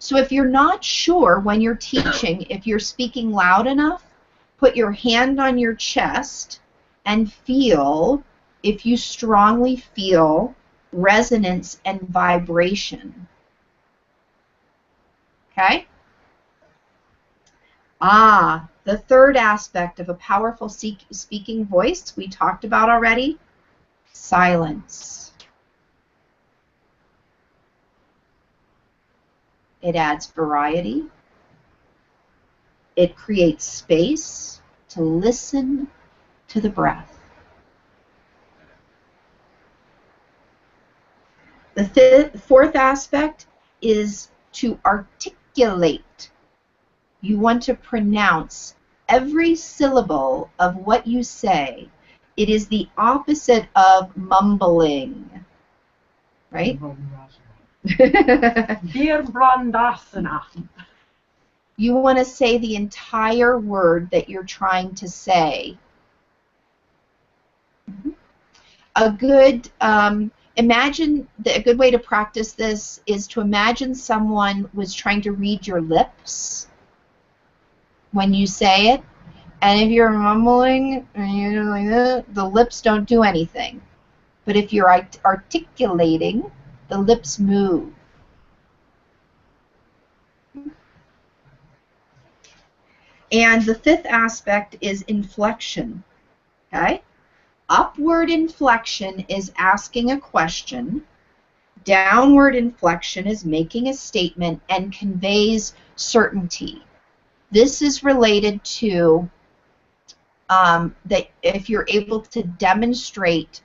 So if you're not sure when you're teaching, if you're speaking loud enough, put your hand on your chest and feel if you strongly feel resonance and vibration. Okay? The third aspect of a powerful speaking voice we talked about already, silence. It adds variety. It creates space to listen to the breath. The fourth aspect is to articulate. You want to pronounce every syllable of what you say. It is the opposite of mumbling, right? You want to say the entire word that you're trying to say. A good a good way to practice this is to imagine someone was trying to read your lips when you say it, and if you're mumbling and you're like that, the lips don't do anything. But if you're articulating, the lips move. And the fifth aspect is inflection. Okay? Upward inflection is asking a question. Downward inflection is making a statement and conveys certainty. This is related to that if you're able to demonstrate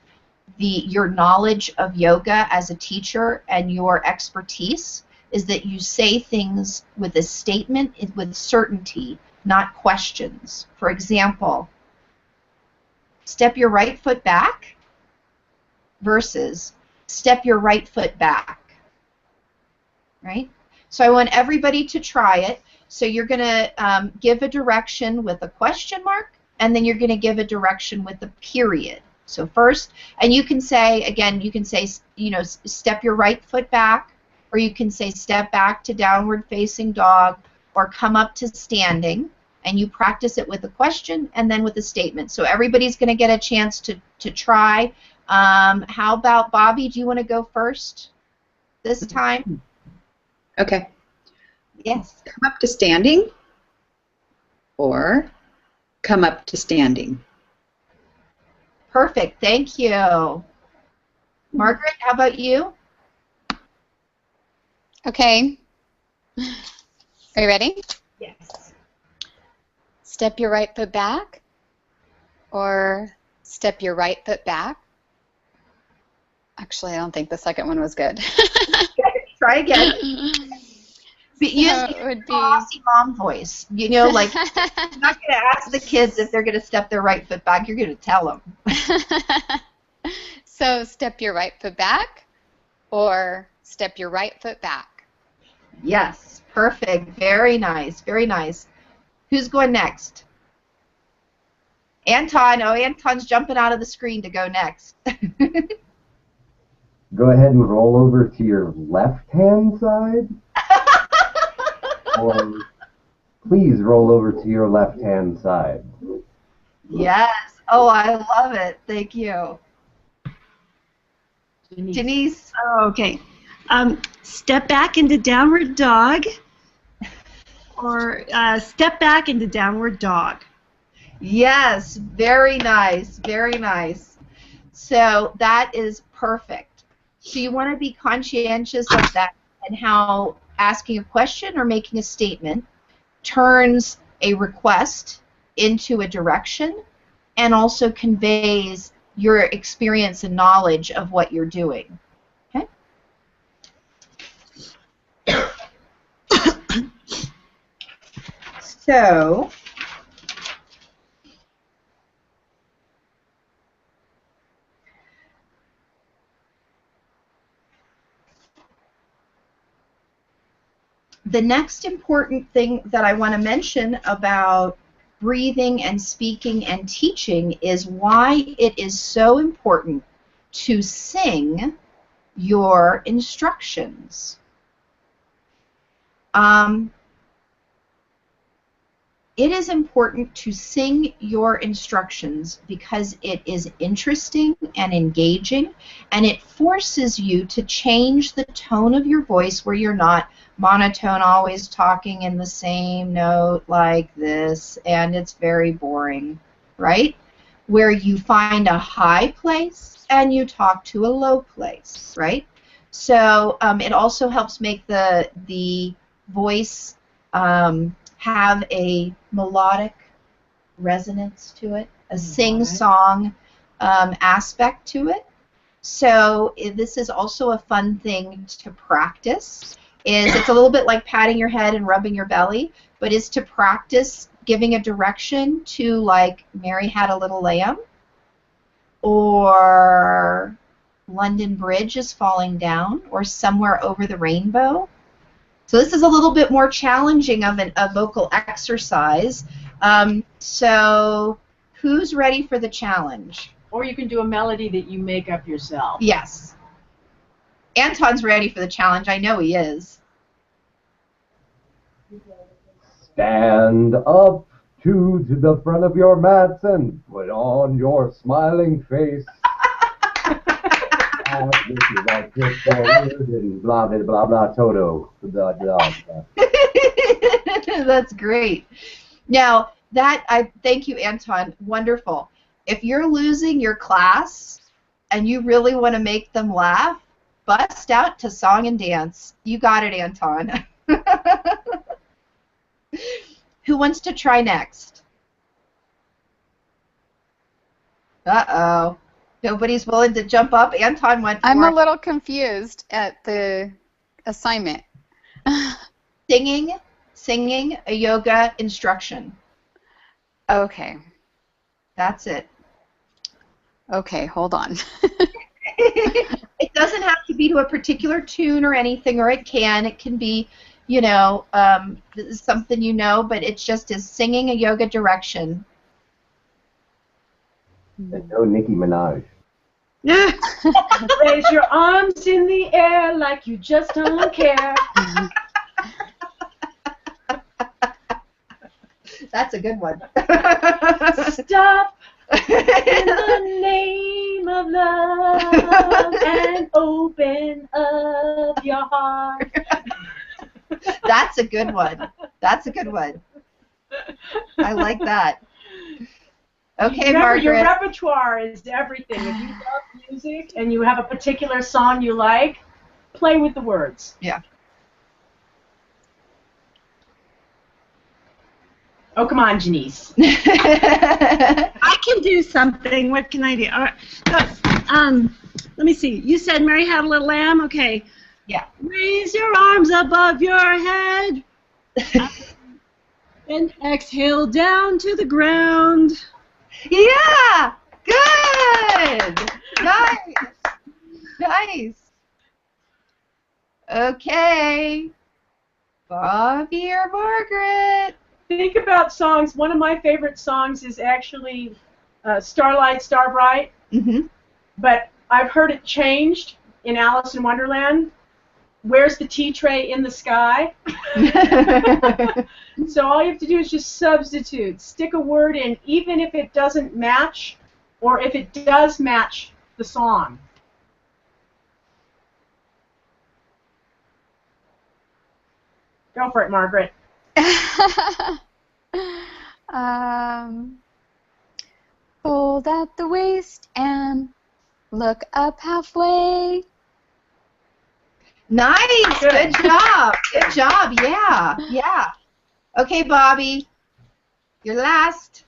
your knowledge of yoga as a teacher and your expertise, is that you say things with a statement with certainty, not questions. For example, step your right foot back versus step your right foot back, right? So I want everybody to try it. So you're going to give a direction with a question mark, and then you're going to give a direction with a period. So first, and you can say, again, you can say, you know, step your right foot back, or you can say step back to downward facing dog, or come up to standing, and you practice it with a question and then with a statement. So everybody's going to get a chance to try. How about Bobby? Do you want to go first this time? Okay. Yes. Come up to standing or come up to standing. Perfect. Thank you. Margaret, how about you? Okay. Are you ready? Yes. Step your right foot back or step your right foot back. Actually, I don't think the second one was good. Try again. But use it would be bossy mom voice. You know, like you're not going to ask the kids if they're going to step their right foot back. You're going to tell them. So step your right foot back or step your right foot back. Yes, perfect. Very nice. Very nice. Who's going next? Anton. Oh, Anton's jumping out of the screen to go next. Go ahead and roll over to your left-hand side. Or please roll over to your left-hand side. Yes. Oh, I love it. Thank you. Denise. Oh, okay. Step back into downward dog, or step back into downward dog. Yes, very nice, very nice. So that is perfect. So you want to be conscientious of that and how asking a question or making a statement turns a request into a direction and also conveys your experience and knowledge of what you're doing. Okay? So the next important thing that I want to mention about breathing and speaking and teaching is why it is so important to sing your instructions. It is important to sing your instructions because it is interesting and engaging, and it forces you to change the tone of your voice where you're not monotone, always talking in the same note like this, and it's very boring, right? Where you find a high place and you talk to a low place, right? So it also helps make the voice have a melodic resonance to it, a sing-song aspect to it. So this is also a fun thing to practice. It's a little bit like patting your head and rubbing your belly, but is to practice giving a direction to, like, Mary Had a Little Lamb, or London Bridge is Falling Down, or Somewhere Over the Rainbow. So this is a little bit more challenging of a vocal exercise. So who's ready for the challenge? Or you can do a melody that you make up yourself. Yes. Anton's ready for the challenge. I know he is. Stand up to the front of your mats and put on your smiling face. This is our trip forward and blah, blah, blah, blah, Toto. Blah, blah, blah. That's great. Now, thank you, Anton. Wonderful. If you're losing your class and you really want to make them laugh, bust out to song and dance. You got it, Anton. Who wants to try next? Uh-oh. Nobody's willing to jump up. Anton went for I'm a little confused at the assignment. Singing a yoga instruction. Okay. That's it. Okay, hold on. It doesn't have to be to a particular tune or anything, or it can be, you know, something you know, but it's just as singing a yoga direction. And no Nicki Minaj. Raise your arms in the air like you just don't care. That's a good one. Stop in the name of love and open up your heart. That's a good one. That's a good one. I like that. Okay, Remember, Margaret. your repertoire is everything. If you love music and you have a particular song you like, play with the words. Yeah. Oh, come on, Janice. I can do something. What can I do? All right. Let me see. You said Mary Had a Little Lamb. Okay. Yeah. Raise your arms above your head and exhale down to the ground. Yeah. Good. Nice. Nice. Okay. Bobby or Margaret? Think about songs. One of my favorite songs is actually Starlight, Starbright. Mm-hmm. But I've heard it changed in Alice in Wonderland. Where's the tea tray in the sky? So all you have to do is just substitute. Stick a word in, even if it doesn't match, or if it does match the song. Go for it, Margaret. Fold at the waist and look up halfway. Nice. Good job. Good job. Yeah. Yeah. Okay, Bobby. You're last.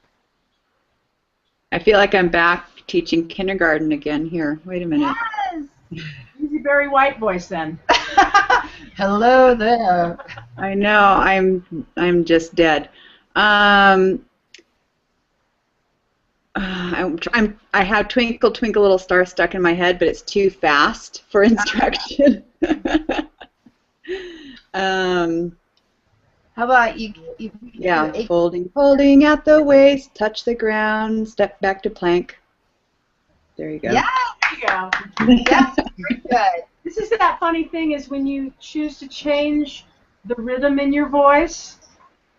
I feel like I'm back teaching kindergarten again here. Wait a minute. Yes. Easy Barry White voice then. Hello there. I know. I'm just dead. I have Twinkle Twinkle Little Star stuck in my head, but it's too fast for instruction. How about you? Yeah, folding at the waist, touch the ground, step back to plank. There you go. Yeah. There you go. Yeah. Very good. This is that funny thing is when you choose to change the rhythm in your voice,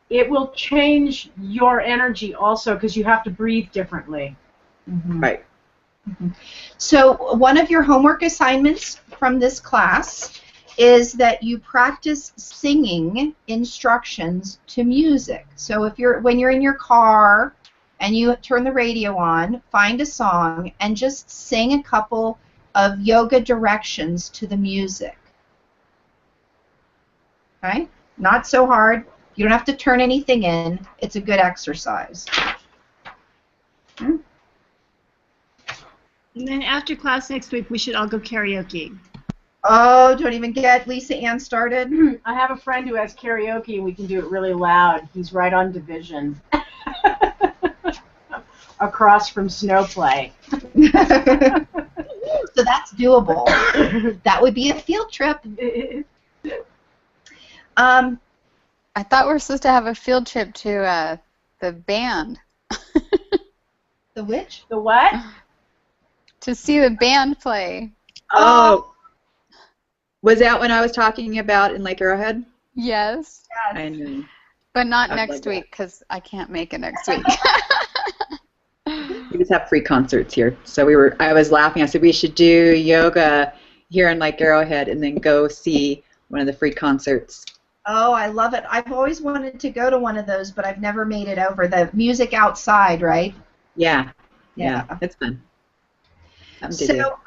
it will change your energy also because you have to breathe differently. Mm-hmm. Right. Mm-hmm. So one of your homework assignments from this class is that you practice singing instructions to music. So when you're in your car and you turn the radio on, find a song and just sing a couple of yoga directions to the music. Okay? Not so hard. You don't have to turn anything in. It's a good exercise. And then after class next week, we should all go karaoke. Oh, don't even get Lisa Ann started. I have a friend who has karaoke and we can do it really loud. He's right on Division. Across from Snowplay. So that's doable. That would be a field trip. I thought we were supposed to have a field trip to the band. The which? The what? To see the band play. Oh. Was that when I was talking about in Lake Arrowhead? Yes. I knew. But not I'd next love that. week because I can't make it next week. We just have free concerts here. So I was laughing. I said we should do yoga here in Lake Arrowhead and then go see one of the free concerts. Oh, I love it. I've always wanted to go to one of those, but I've never made it over. The music outside, right? Yeah. Yeah. It's fun. So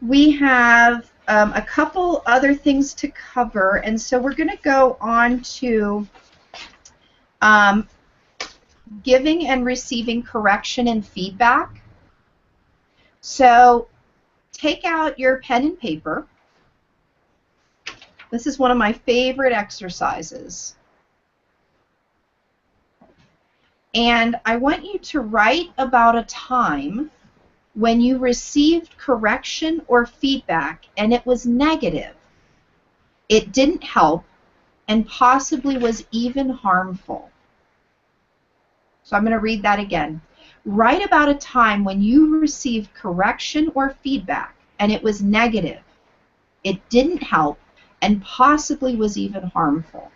we have a couple other things to cover, and so we're going to go on to giving and receiving correction and feedback. So take out your pen and paper. This is one of my favorite exercises. And I want you to write about a time when you received correction or feedback and it was negative, it didn't help, and possibly was even harmful. So I'm going to read that again. Write about a time when you received correction or feedback and it was negative, it didn't help, and possibly was even harmful.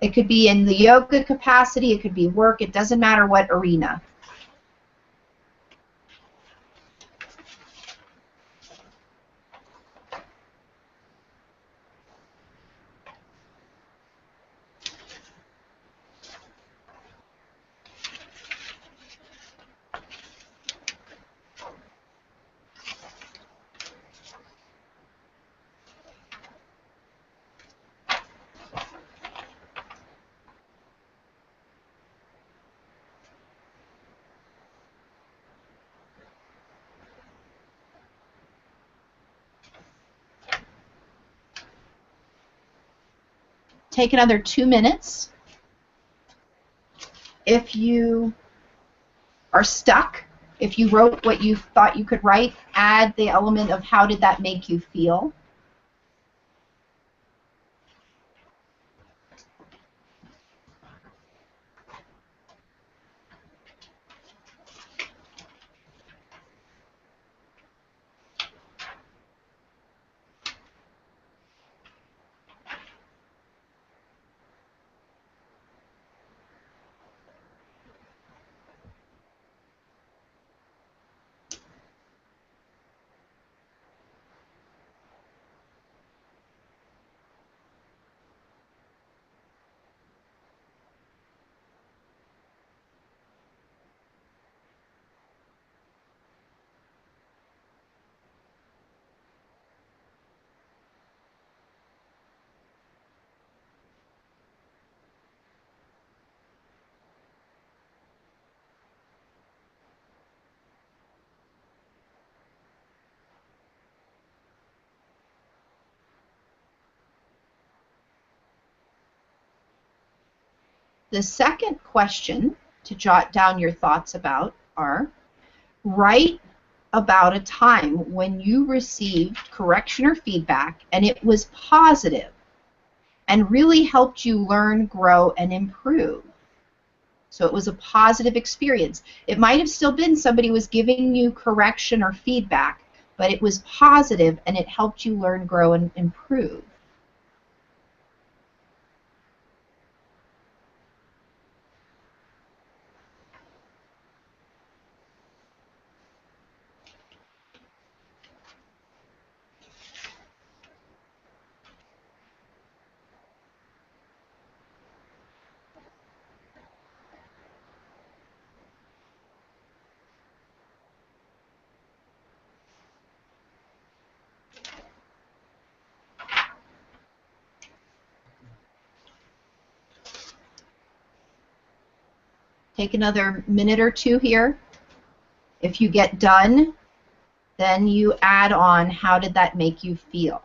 It could be in the yoga capacity, it could be work, it doesn't matter what arena. Take another 2 minutes. If you are stuck, if you wrote what you thought you could write, add the element of how did that make you feel. The second question to jot down your thoughts about are, write about a time when you received correction or feedback and it was positive and really helped you learn, grow, and improve. So it was a positive experience. It might have still been somebody was giving you correction or feedback, but it was positive and it helped you learn, grow, and improve. Take another minute or two here. If you get done, then you add on, how did that make you feel?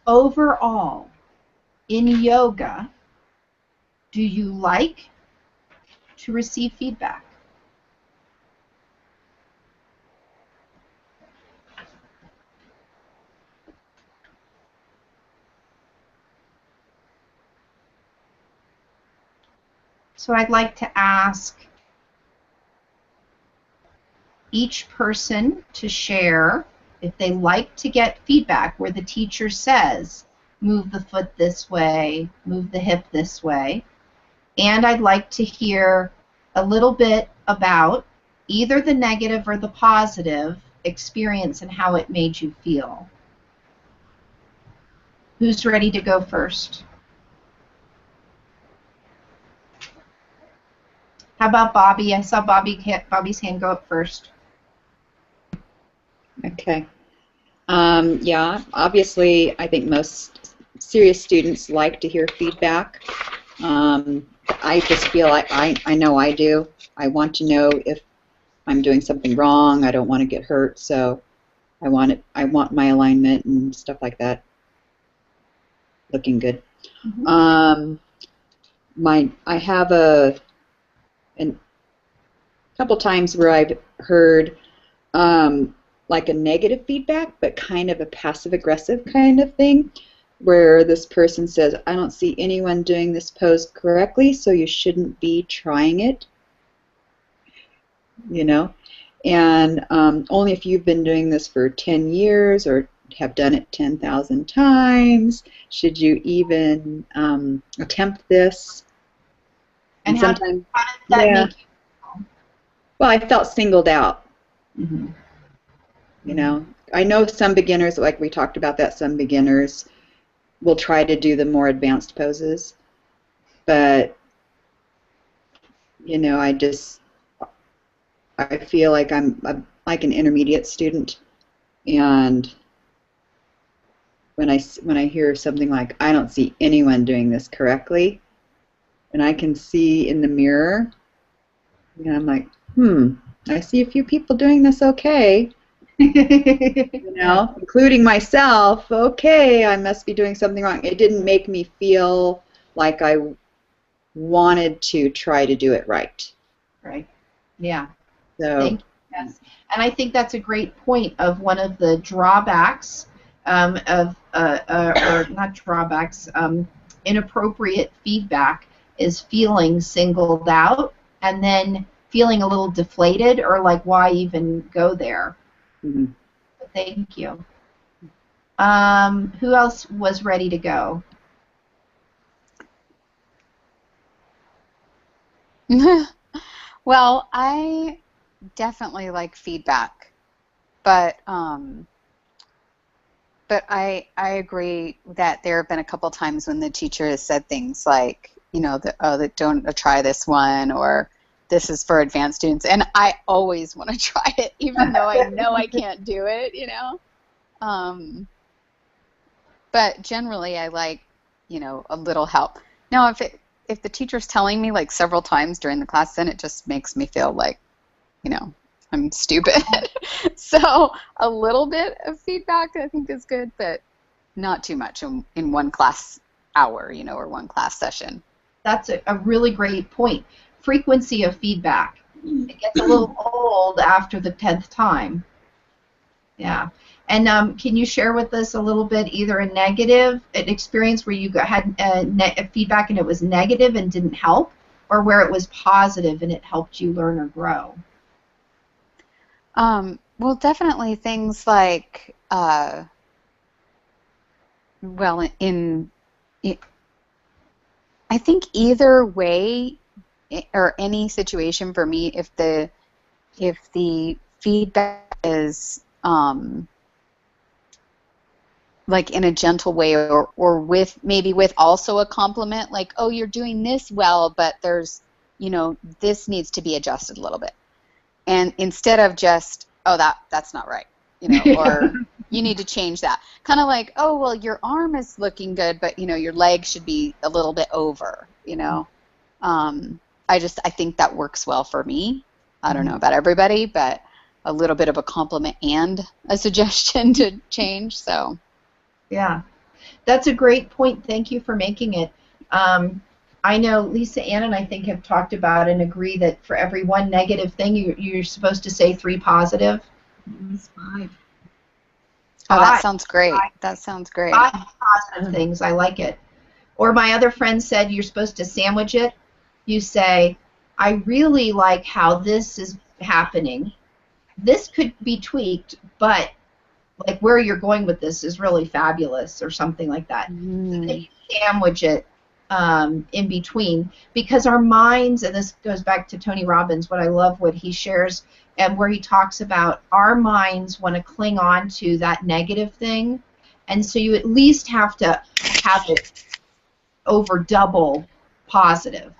Overall, in yoga, do you like to receive feedback? So I'd like to ask each person to share if they like to get feedback where the teacher says, move the foot this way, move the hip this way. And I'd like to hear a little bit about either the negative or the positive experience and how it made you feel. Who's ready to go first? How about Bobby? I saw Bobby's hand go up first. Okay. Yeah, obviously, I think most serious students like to hear feedback. I just feel like I know I do. I want to know if I'm doing something wrong. I don't want to get hurt, so I want my alignment and stuff like that looking good. Mm-hmm. I have a couple times where I've heard like a negative feedback, but kind of a passive-aggressive kind of thing, where this person says, I don't see anyone doing this pose correctly, so you shouldn't be trying it, you know, and only if you've been doing this for 10 years or have done it 10,000 times should you even attempt this. And sometimes, how did that make you feel? Well, I felt singled out. Mm-hmm. You know, I know some beginners, like we talked about that, some beginners will try to do the more advanced poses, but, you know, I feel like I'm like an intermediate student, and when I hear something like, I don't see anyone doing this correctly, and I can see in the mirror, you know, I'm like, I see a few people doing this okay. You know, including myself. Okay, I must be doing something wrong. It didn't make me feel like I wanted to try to do it right. Right. Yeah. So. Thank you. Yes. And I think that's a great point of one of the drawbacks of or not drawbacks, inappropriate feedback is feeling singled out and then feeling a little deflated or like, why even go there? Mm-hmm. Thank you. Who else was ready to go? Well, I definitely like feedback, but I agree that there have been a couple times when the teacher has said things like, you know, that don't try this one, or this is for advanced students, and I always want to try it, even though I know I can't do it, you know. But generally, I like, you know, a little help. Now, if the teacher's telling me like several times during the class, then it just makes me feel like, you know, I'm stupid. So a little bit of feedback I think is good, but not too much in one class hour, you know, or one class session. That's a really great point. Frequency of feedback. It gets a little old after the 10th time. Yeah. And can you share with us a little bit either an experience where you had a feedback and it was negative and didn't help, or where it was positive and it helped you learn or grow? Well, definitely things like, well, I think either way, or any situation for me, if the feedback is like in a gentle way, or with maybe with also a compliment, like, oh, you're doing this well, but there's, you know, this needs to be adjusted a little bit. And instead of just, oh, that's not right, you know, or you need to change that. Kind of like, oh, well, your arm is looking good, but, you know, your leg should be a little bit over, you know. I think that works well for me. I don't know about everybody, but a little bit of a compliment and a suggestion to change, so. Yeah, that's a great point. Thank you for making it. I know Lisa Ann and I think have talked about and agree that for every one negative thing, you're supposed to say 3 positive. It's 5. Oh, that sounds great. That sounds great. 5 positive things. I like it. Or my other friend said you're supposed to sandwich it. You say, I really like how this is happening. This could be tweaked, but like where you're going with this is really fabulous, or something like that. So then you sandwich it in between, because our minds, and this goes back to Tony Robbins, what I love what he shares, and where he talks about our minds want to cling on to that negative thing, and so you at least have to have it over double positive.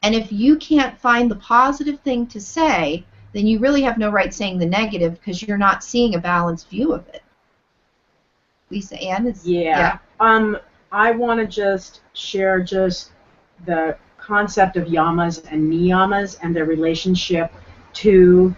And if you can't find the positive thing to say, then you really have no right saying the negative, because you're not seeing a balanced view of it. Lisa Ann is... Yeah. I want to just share just the concept of yamas and niyamas and their relationship to,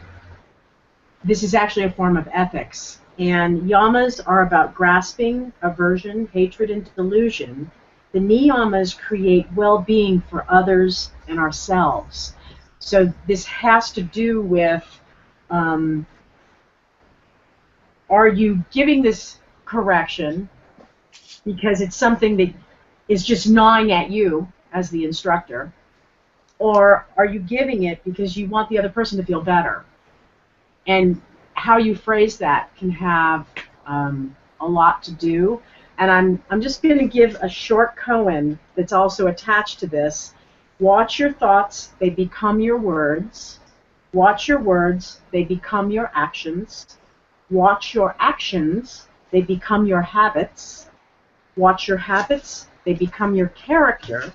this is actually a form of ethics. And yamas are about grasping, aversion, hatred, and delusion. The niyamas create well-being for others and ourselves. So this has to do with, are you giving this correction because it's something that is just gnawing at you as the instructor, or are you giving it because you want the other person to feel better? And how you phrase that can have a lot to do. And I'm just going to give a short koan that's also attached to this. Watch your thoughts, they become your words. Watch your words, they become your actions. Watch your actions, they become your habits. Watch your habits, they become your character.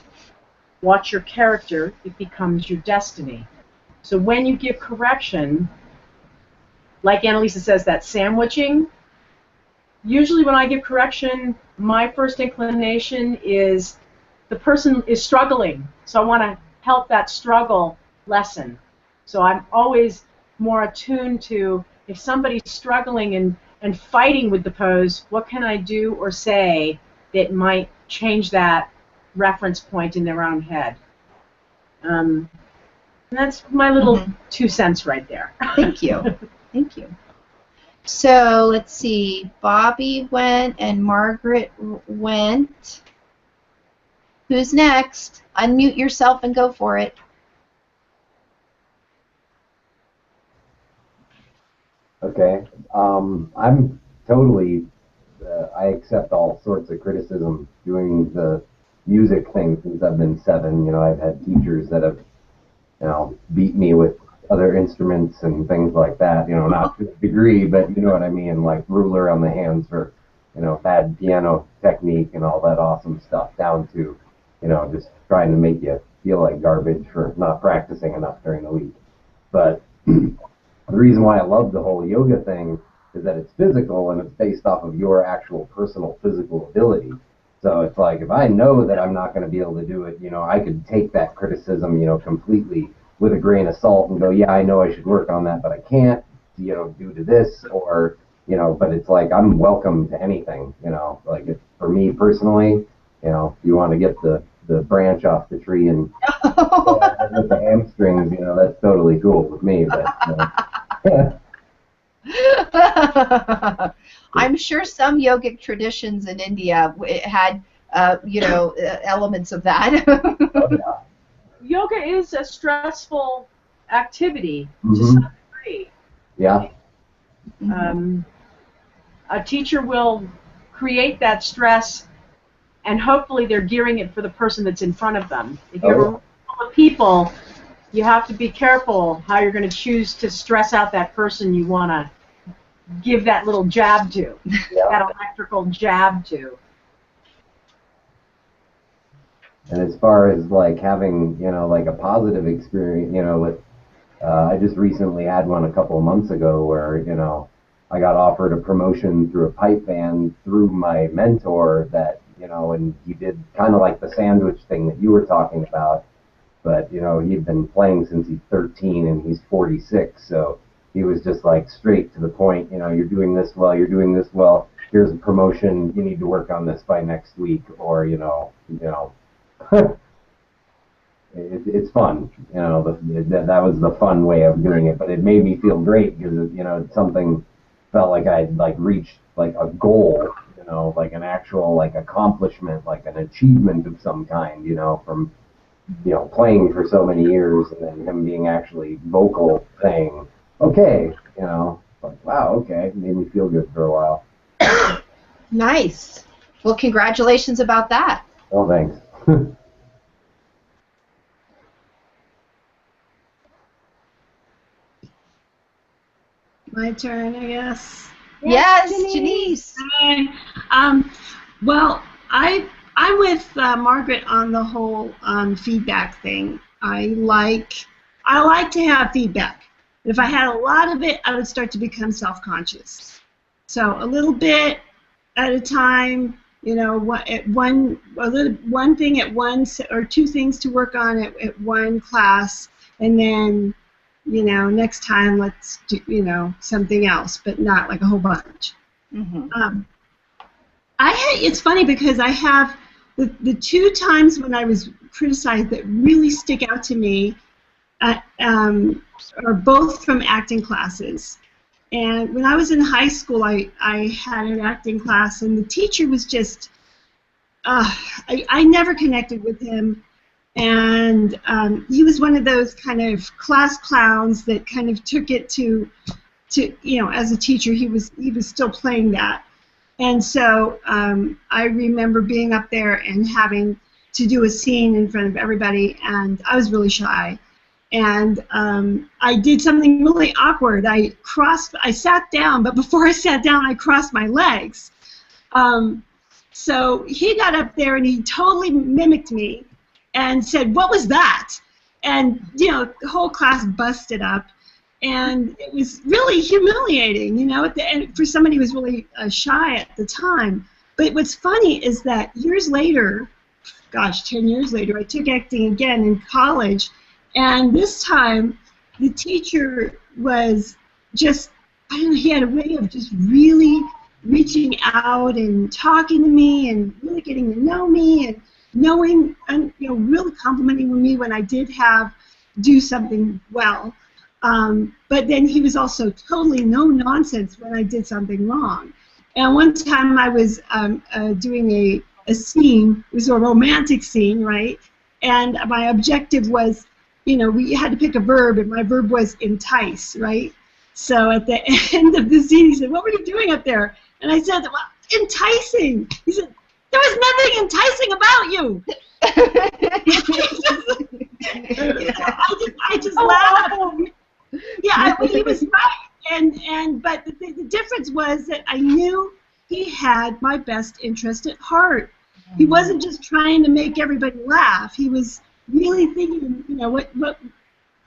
Watch your character, it becomes your destiny. So when you give correction, like Annalisa says, that sandwiching, usually when I give correction, my first inclination is the person is struggling, so I want to help that struggle lessen. So I'm always more attuned to, if somebody's struggling and fighting with the pose, what can I do or say that might change that reference point in their own head? And that's my little 2 cents right there. Thank you. Thank you. So let's see. Bobby went and Margaret went. Who's next? Unmute yourself and go for it. Okay. I'm totally, I accept all sorts of criticism doing the music thing since I've been 7. You know, I've had teachers that have, you know, beat me with other instruments and things like that. You know, not to a degree, but you know what I mean, like ruler on the hands for, you know, bad piano technique and all that awesome stuff, down to, you know, just trying to make you feel like garbage for not practicing enough during the week. But the reason why I love the whole yoga thing is that it's physical and it's based off of your actual personal physical ability. So it's like, if I know that I'm not going to be able to do it, you know, I could take that criticism, you know, completely with a grain of salt and go, yeah, I know I should work on that, but I can't, you know, due to this, or, you know, but it's like, I'm welcome to anything, you know, like it's, for me personally, you know, if you want to get the branch off the tree and with the hamstrings, you know, that's totally cool with me, but, I'm sure some yogic traditions in India had, you know, elements of that. oh, yeah. Yoga is a stressful activity to Mhm. some degree. Yeah. A teacher will create that stress, and hopefully they're gearing it for the person that's in front of them. If you have a room full of people, you have to be careful how you're going to choose to stress out that person you want to give that little jab to, that electrical jab to. And as far as like having, you know, like a positive experience, you know, with, I just recently had one a couple of months ago where, you know, I got offered a promotion through a pipe band through my mentor that, you know, and he did kind of like the sandwich thing that you were talking about, but, you know, he'd been playing since he's 13 and he's 46, so he was just like straight to the point, you know, you're doing this well, you're doing this well, here's a promotion, you need to work on this by next week, or, you know, it's fun, you know. That was the fun way of doing it, but it made me feel great because you know it's something felt like I'd like reached like a goal, you know, like an actual like accomplishment, like an achievement of some kind, you know, from you know playing for so many years and then him being actually vocal, saying, okay, you know, like wow, okay, it made me feel good for a while. Nice. Well, congratulations about that. Oh, thanks. My turn, I guess. Yes, Janice. Hi. Well, I'm with Margaret on the whole feedback thing. I like to have feedback. If I had a lot of it, I would start to become self-conscious. So a little bit at a time, you know, one thing at once, or 2 things to work on at one class, and then, you know, next time let's do, you know, something else, but not like a whole bunch. Mm-hmm. It's funny because I have the 2 times when I was criticized that really stick out to me are both from acting classes. And when I was in high school, I had an acting class, and the teacher was just, I never connected with him. And he was one of those kind of class clowns that kind of took it to you know, as a teacher, he was still playing that. And so I remember being up there and having to do a scene in front of everybody, and I was really shy. And I did something really awkward. I sat down, but before I sat down, I crossed my legs. So he got up there and he totally mimicked me and said, "What was that?" And, you know, the whole class busted up. And it was really humiliating, you know, and for somebody who was really shy at the time. But what's funny is that years later, gosh, 10 years later, I took acting again in college, and this time the teacher was just, I don't know, he had a way of just really reaching out and talking to me and really getting to know me and knowing, and, you know, really complimenting me when I did do something well. But then he was also totally no nonsense when I did something wrong. And one time I was doing a scene, it was a romantic scene, right? And my objective was, we had to pick a verb, and my verb was entice, right? So at the end of the scene, he said, "What were you doing up there?" And I said, "Well, enticing." He said, "There was nothing enticing about you." I just laughed. Yeah, he was right. But the difference was that I knew he had my best interest at heart. He wasn't just trying to make everybody laugh. He was really thinking, what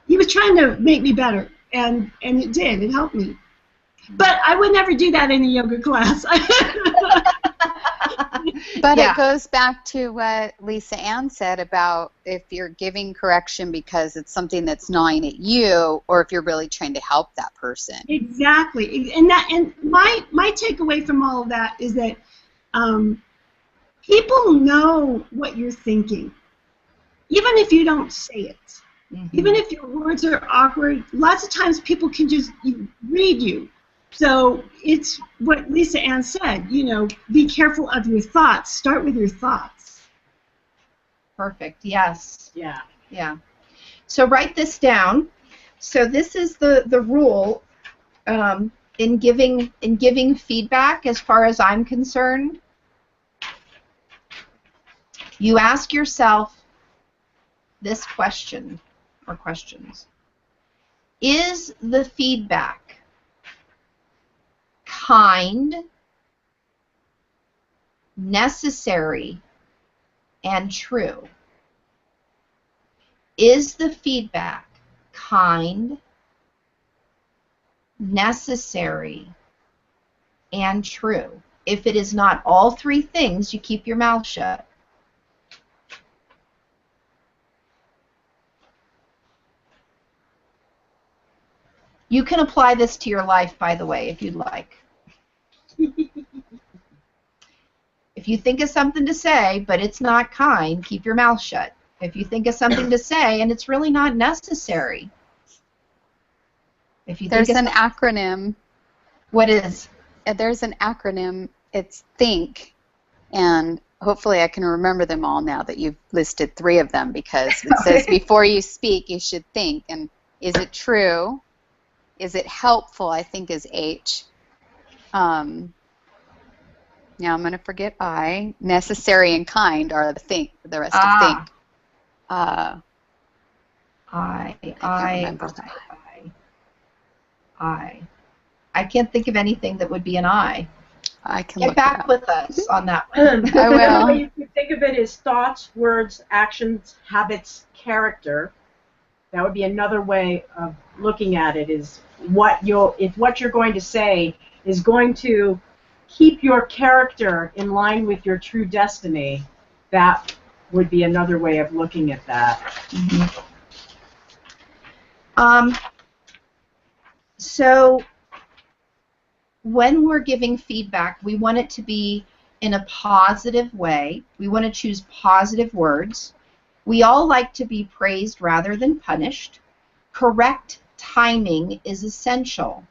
he was trying to make me better, and it did. It helped me. But I would never do that in a yoga class. But it goes back to what Lisa Ann said about if you're giving correction because it's something that's gnawing at you, or if you're really trying to help that person. Exactly, and my takeaway from all of that is that people know what you're thinking, even if you don't say it. Mm-hmm. Even if your words are awkward, lots of times people can just read you. So it's what Lisa Ann said, be careful of your thoughts. Start with your thoughts. Perfect, yes. Yeah. Yeah. So write this down. So this is the rule in giving feedback as far as I'm concerned. You ask yourself this question or questions. Is the feedback kind, necessary, and true? Is the feedback kind, necessary, and true? If it is not all three things, you keep your mouth shut. You can apply this to your life, by the way, if you'd like. If you think of something to say, but it's not kind, keep your mouth shut. If you think of something to say and it's really not necessary. If you There's an acronym. What is? There's an acronym. It's THINK. And hopefully I can remember them all now that you've listed 3 of them, because it says before you speak, you should think. And is it true? Is it helpful? I think is H. Now I'm going to forget I. Necessary and kind are the rest of think. I can't think of anything that would be an I. I can Get back with us on that one. I will. You can think of it as thoughts, words, actions, habits, character. That would be another way of looking at it, is if what you're going to say is going to keep your character in line with your true destiny, that would be another way of looking at that. Mm-hmm. So when we're giving feedback, we want it to be in a positive way. We want to choose positive words. We all like to be praised rather than punished. Correct timing is essential.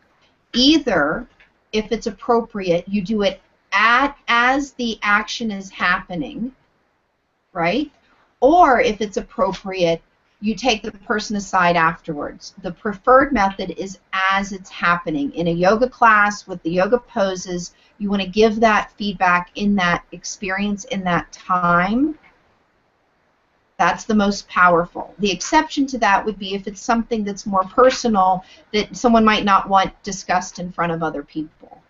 Either, if it's appropriate, you do it as the action is happening, right? Or if it's appropriate, you take the person aside afterwards. The preferred method is as it's happening. In a yoga class with the yoga poses, you want to give that feedback in that experience, in that time. That's the most powerful. The exception to that would be if it's something that's more personal that someone might not want discussed in front of other people.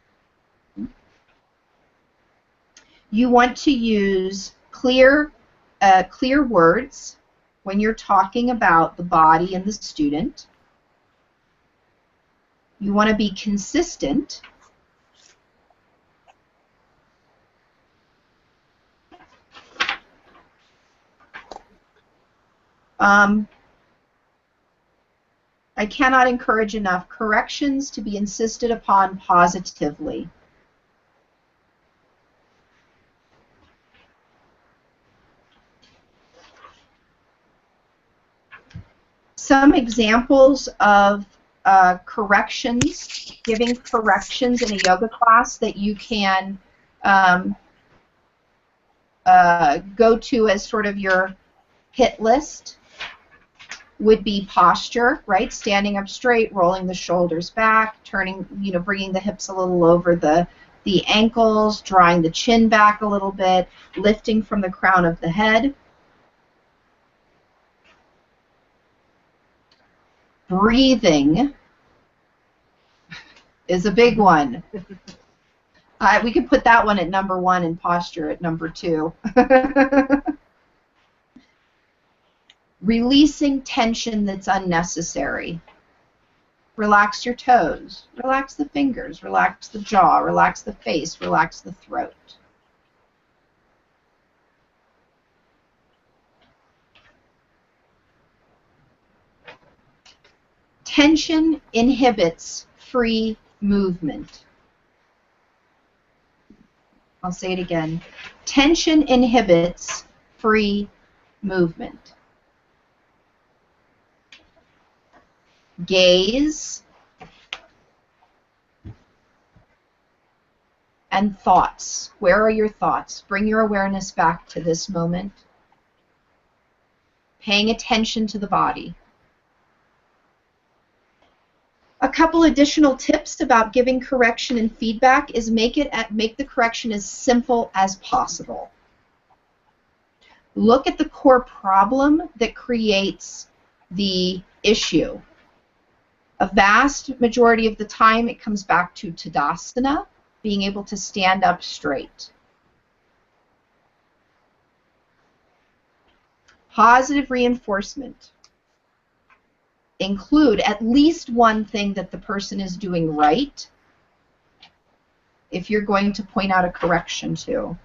You want to use clear words when you're talking about the body and the student. You want to be consistent. I cannot encourage enough corrections to be insisted upon positively. Some examples of corrections, giving corrections in a yoga class that you can go to as sort of your hit list would be posture, right? Standing up straight, rolling the shoulders back, turning, bringing the hips a little over the ankles, drawing the chin back a little bit, lifting from the crown of the head. Breathing is a big one. We could put that one at number 1 and posture at number 2. Releasing tension that's unnecessary. Relax your toes, relax the fingers, relax the jaw, relax the face, relax the throat. Tension inhibits free movement. I'll say it again. Tension inhibits free movement. Gaze and thoughts. Where are your thoughts? Bring your awareness back to this moment. Paying attention to the body. A couple additional tips about giving correction and feedback is make the correction as simple as possible. Look at the core problem that creates the issue. A vast majority of the time it comes back to Tadasana, being able to stand up straight. Positive reinforcement. Include at least one thing that the person is doing right if you're going to point out a correction to.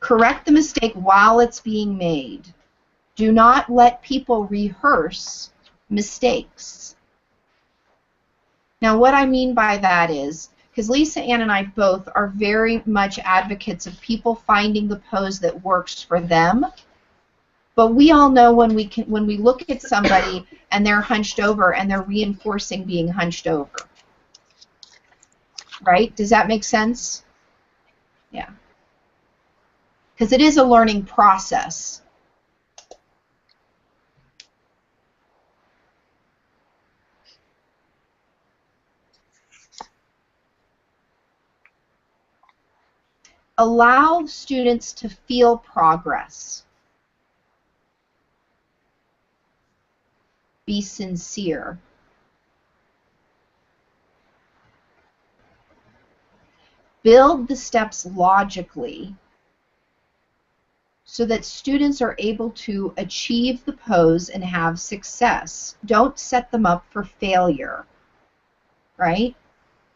Correct the mistake while it's being made. Do not let people rehearse mistakes. Now what I mean by that is, because Lisa Ann and I both are very much advocates of people finding the pose that works for them. But we all know when we look at somebody and they're hunched over and they're reinforcing being hunched over. Right? Does that make sense? Yeah. Because it is a learning process. Allow students to feel progress. Be sincere. Build the steps logically so that students are able to achieve the pose and have success. Don't set them up for failure, right?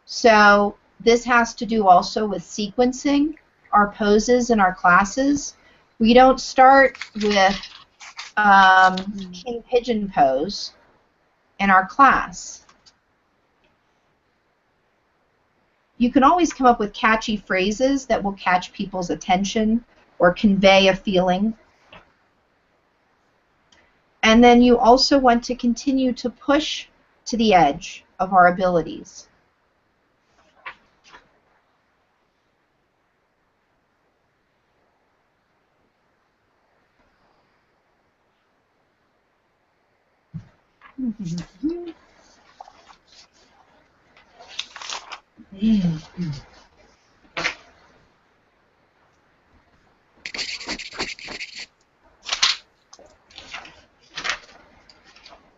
So this has to do also with sequencing our poses in our classes. We don't start with king pigeon pose in our class. You can always come up with catchy phrases that will catch people's attention or convey a feeling. And then you also want to continue to push to the edge of our abilities.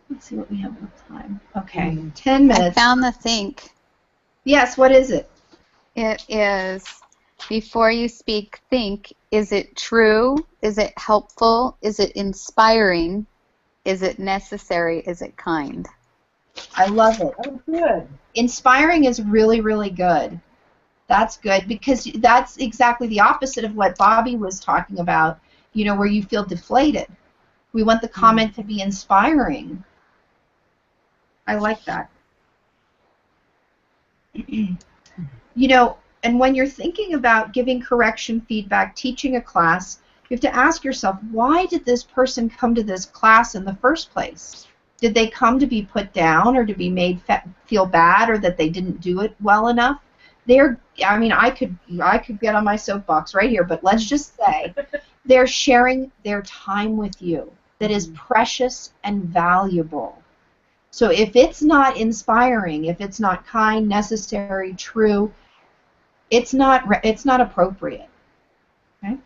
Let's see what we have with time. Okay, 10 minutes. I found the think. Yes, what is it? It is, before you speak, think. Is it true? Is it helpful? Is it inspiring? Is it necessary? Is it kind? I love it. Oh, good. Inspiring is really, really good. That's good because that's exactly the opposite of what Bobby was talking about, you know, where you feel deflated. We want the comment to be inspiring. I like that. You know, and when you're thinking about giving correction feedback, teaching a class, you have to ask yourself, why did this person come to this class in the first place? Did they come to be put down or to be made feel bad or that they didn't do it well enough? I mean, I could get on my soapbox right here, but let's just say they're sharing their time with you that is precious and valuable. So if it's not inspiring, if it's not kind, necessary, true, it's not appropriate. Okay.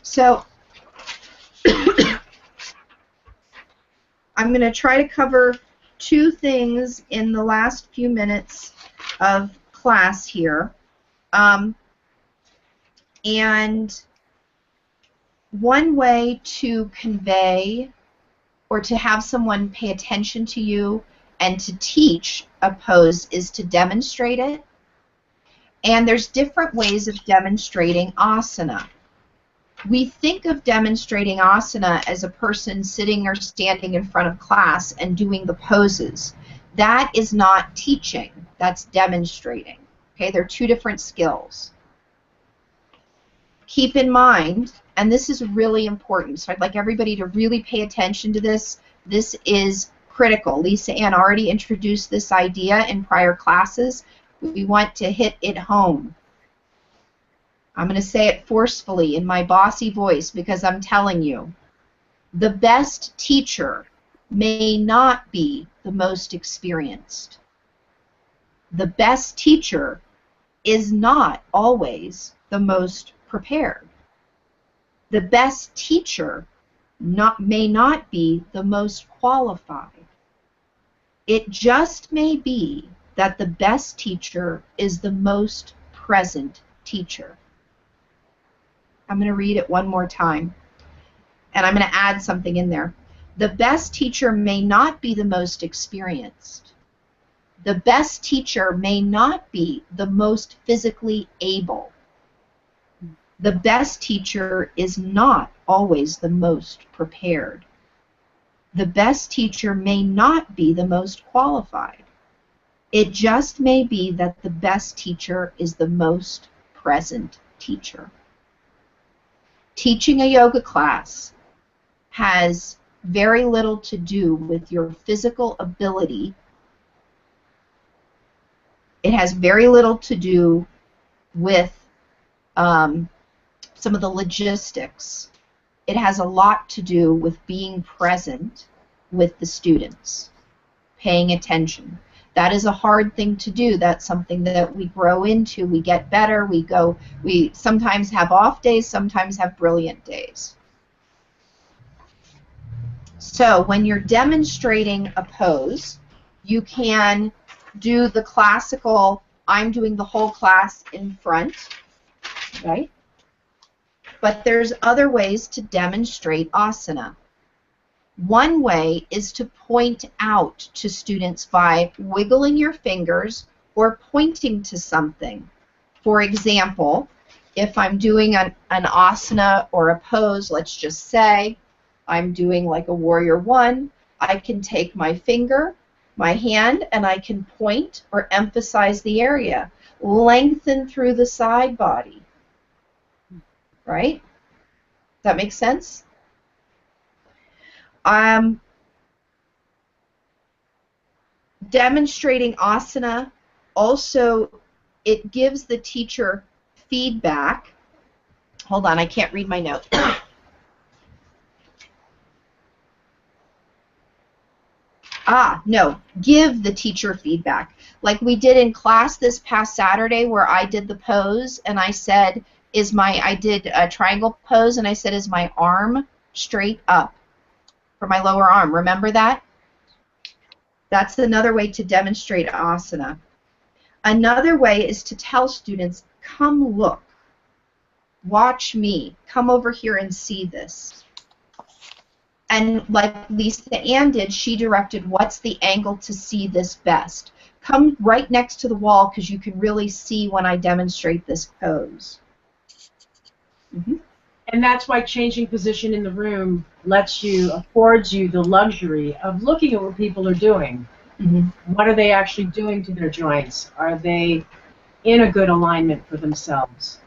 So I'm going to try to cover two things in the last few minutes of class here. And one way to convey or to have someone pay attention to you and to teach a pose is to demonstrate it. And there's different ways of demonstrating asana. We think of demonstrating asana as a person sitting or standing in front of class and doing the poses. That is not teaching. That's demonstrating. Okay, they're two different skills. Keep in mind, and this is really important, so I'd like everybody to really pay attention to this. This is critical. Lisa Ann already introduced this idea in prior classes. We want to hit it home. I'm going to say it forcefully in my bossy voice because I'm telling you, the best teacher may not be the most experienced. The best teacher is not always the most prepared. The best teacher may not be the most qualified. It just may be that the best teacher is the most present teacher. I'm going to read it one more time, and I'm going to add something in there. The best teacher may not be the most experienced. The best teacher may not be the most physically able. The best teacher is not always the most prepared. The best teacher may not be the most qualified. It just may be that the best teacher is the most present teacher. Teaching a yoga class has very little to do with your physical ability. It has very little to do with some of the logistics. It has a lot to do with being present with the students, paying attention. That is a hard thing to do. That's something that we grow into. We get better. We sometimes have off days, sometimes have brilliant days. So when you're demonstrating a pose, you can do the classical, I'm doing the whole class in front, right? But there's other ways to demonstrate asana. One way is to point out to students by wiggling your fingers or pointing to something. For example, if I'm doing an asana or a pose, let's just say I'm doing like a warrior one, I can take my finger, my hand, and I can point or emphasize the area. Lengthen through the side body. Right? Does that make sense? Demonstrating asana also, it gives the teacher feedback. Hold on, I can't read my note. No, give the teacher feedback. Like we did in class this past Saturday where I did the pose and I said, I did a triangle pose and I said, is my arm straight up for my lower arm? Remember that? That's another way to demonstrate asana. Another way is to tell students, come look, watch me, come over here and see this. And like Lisa Ann did, she directed what's the angle to see this best. Come right next to the wall because you can really see when I demonstrate this pose. Mm-hmm. And that's why changing position in the room affords you the luxury of looking at what people are doing. Mm-hmm. What are they actually doing to their joints? Are they in a good alignment for themselves.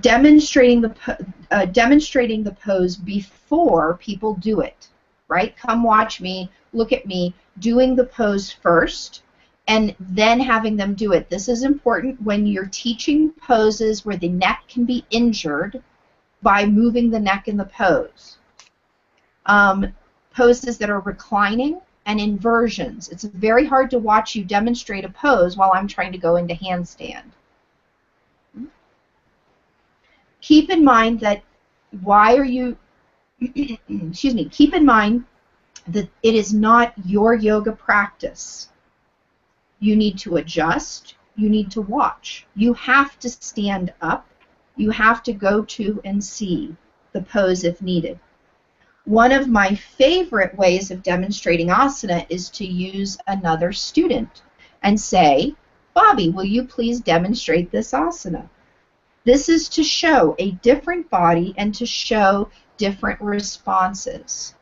Demonstrating the pose before people do it, right? Come watch me, look at me, doing the pose first, and then having them do it. This is important when you're teaching poses where the neck can be injured by moving the neck in the pose. Poses that are reclining and inversions. It's very hard to watch you demonstrate a pose while I'm trying to go into handstand. Keep in mind that keep in mind that it is not your yoga practice. You need to adjust, you need to watch. You have to stand up, you have to go to and see the pose if needed. One of my favorite ways of demonstrating asana is to use another student and say, Bobby, will you please demonstrate this asana? This is to show a different body and to show different responses.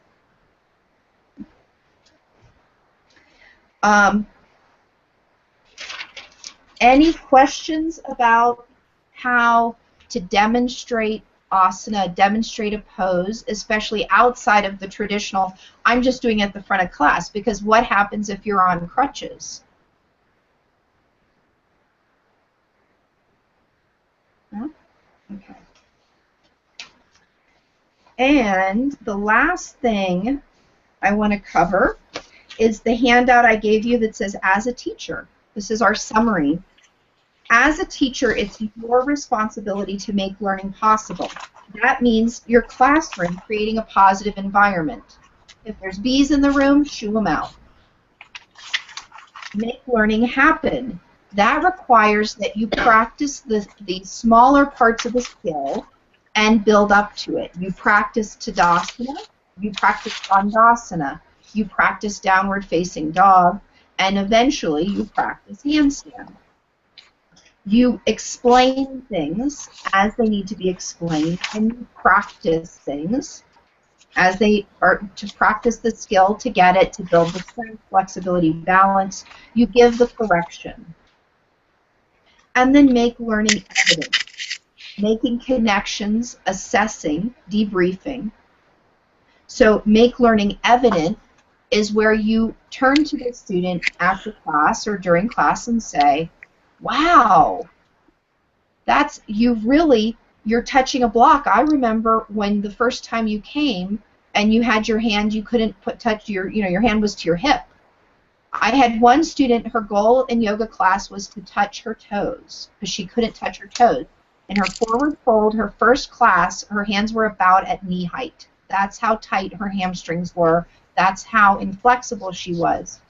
Any questions about how to demonstrate asana, demonstrate a pose, especially outside of the traditional, I'm just doing it at the front of class, because what happens if you're on crutches? No? Okay. And the last thing I want to cover is the handout I gave you that says, as a teacher. This is our summary. As a teacher, it's your responsibility to make learning possible. That means your classroom, creating a positive environment. If there's bees in the room, shoo them out. Make learning happen. That requires that you practice the smaller parts of the skill and build up to it. You practice Tadasana, you practice Bandhasana, you practice downward facing dog, and eventually you practice handstand. You explain things as they need to be explained, and you practice things as they are to practice the skill, to get it, to build the strength, flexibility, balance. You give the correction. And then make learning evident. Making connections, assessing, debriefing. So make learning evident is where you turn to the student after class or during class and say, wow, you're touching a block. I remember when the first time you came and you had your hand, you couldn't touch your hand was to your hip. I had one student, her goal in yoga class was to touch her toes because she couldn't touch her toes. In her forward fold, her first class, her hands were about at knee height. That's how tight her hamstrings were. That's how inflexible she was.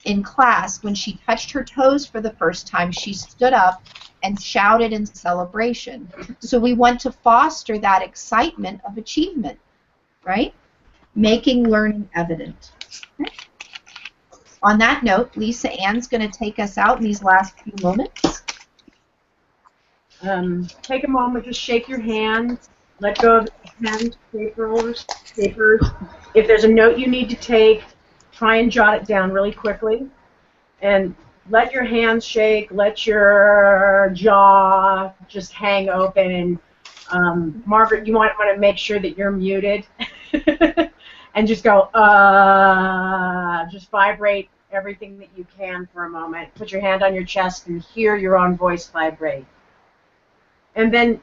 In class, when she touched her toes for the first time, she stood up and shouted in celebration. So we want to foster that excitement of achievement, right? Making learning evident. Okay. On that note, Lisa Ann's going to take us out in these last few moments. Take a moment, just shake your hands, let go of the pen, papers. If there's a note you need to take, try and jot it down really quickly. And let your hands shake, let your jaw just hang open. And Margaret, you want to make sure that you're muted. And just go, just vibrate everything that you can for a moment. Put your hand on your chest and hear your own voice vibrate. And then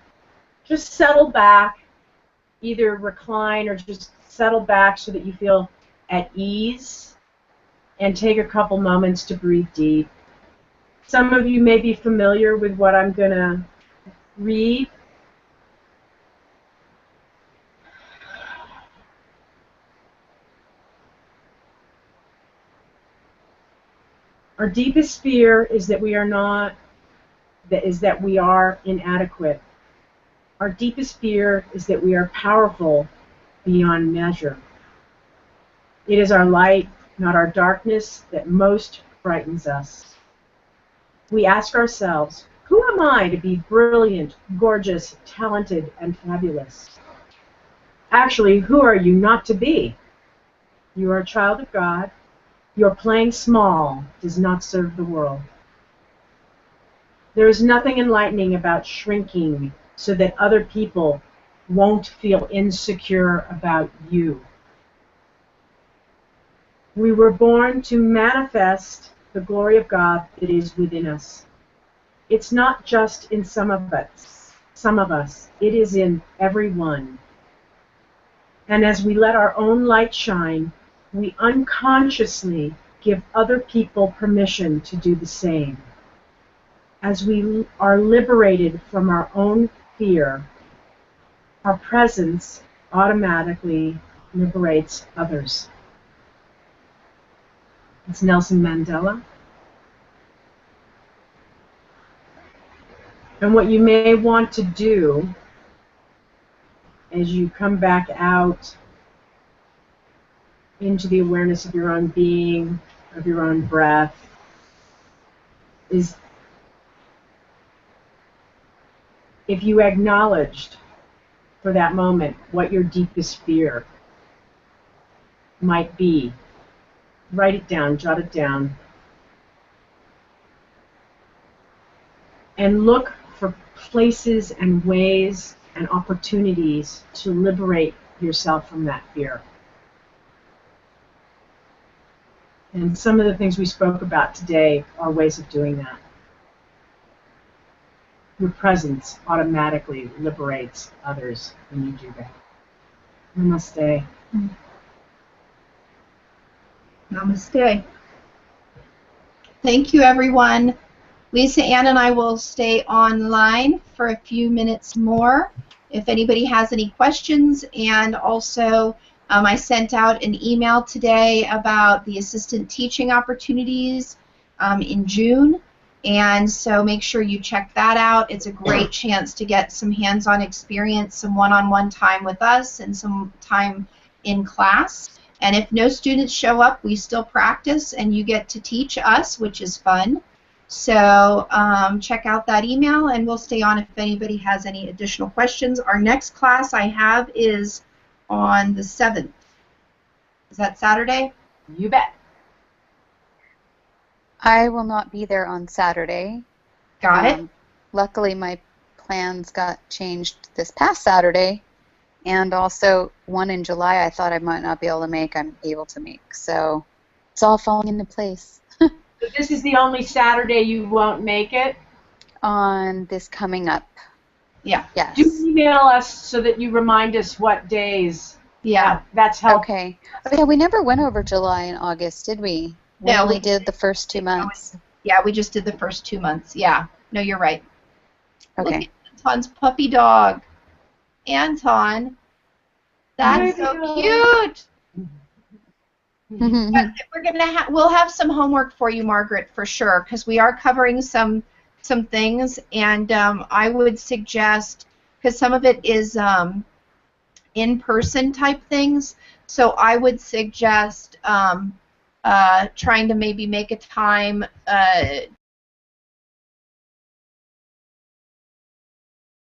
just settle back, either recline or just settle back so that you feel at ease, and take a couple moments to breathe deep. Some of you may be familiar with what I'm going to read. Our deepest fear is that we are inadequate. Our deepest fear is that we are powerful beyond measure. It is our light, not our darkness, that most frightens us. We ask ourselves, who am I to be brilliant, gorgeous, talented, and fabulous? Actually, who are you not to be? You are a child of God. Your playing small does not serve the world. There is nothing enlightening about shrinking so that other people won't feel insecure about you. We were born to manifest the glory of God that is within us. It's not just in some of us, it is in everyone. And as we let our own light shine, we unconsciously give other people permission to do the same. As we are liberated from our own fear, our presence automatically liberates others. It's Nelson Mandela. And what you may want to do as you come back out into the awareness of your own being, of your own breath, is if you acknowledged for that moment what your deepest fear might be, write it down, jot it down, and look for places and ways and opportunities to liberate yourself from that fear. And some of the things we spoke about today are ways of doing that. Your presence automatically liberates others when you do that. Namaste. Namaste. Thank you, everyone. Lisa Ann and I will stay online for a few minutes more if anybody has any questions. And also, I sent out an email today about the assistant teaching opportunities in June. And so make sure you check that out. It's a great chance to get some hands-on experience, some one-on-one time with us, and some time in class. And if no students show up, we still practice, and you get to teach us, which is fun. So check out that email, and we'll stay on if anybody has any additional questions. Our next class I have is on the 7th. Is that Saturday? You bet. I will not be there on Saturday. Got it. Luckily, my plans got changed this past Saturday, and also one in July I thought I might not be able to make, I'm able to make. So it's all falling into place. So this is the only Saturday you won't make it? On this coming up. Yeah. Yes. Do email us so that you remind us what days. Yeah. That's helpful. Okay. Oh, yeah, we never went over July and August, did we? We No, only did the first 2 months. Yeah, we just did the first 2 months. Yeah. No, you're right. Okay. Look at Anton's puppy dog. Anton. That's so cute. But we'll have some homework for you, Margaret, for sure, because we are covering some things, and I would suggest, because some of it is in-person type things, so I would suggest trying to maybe make a time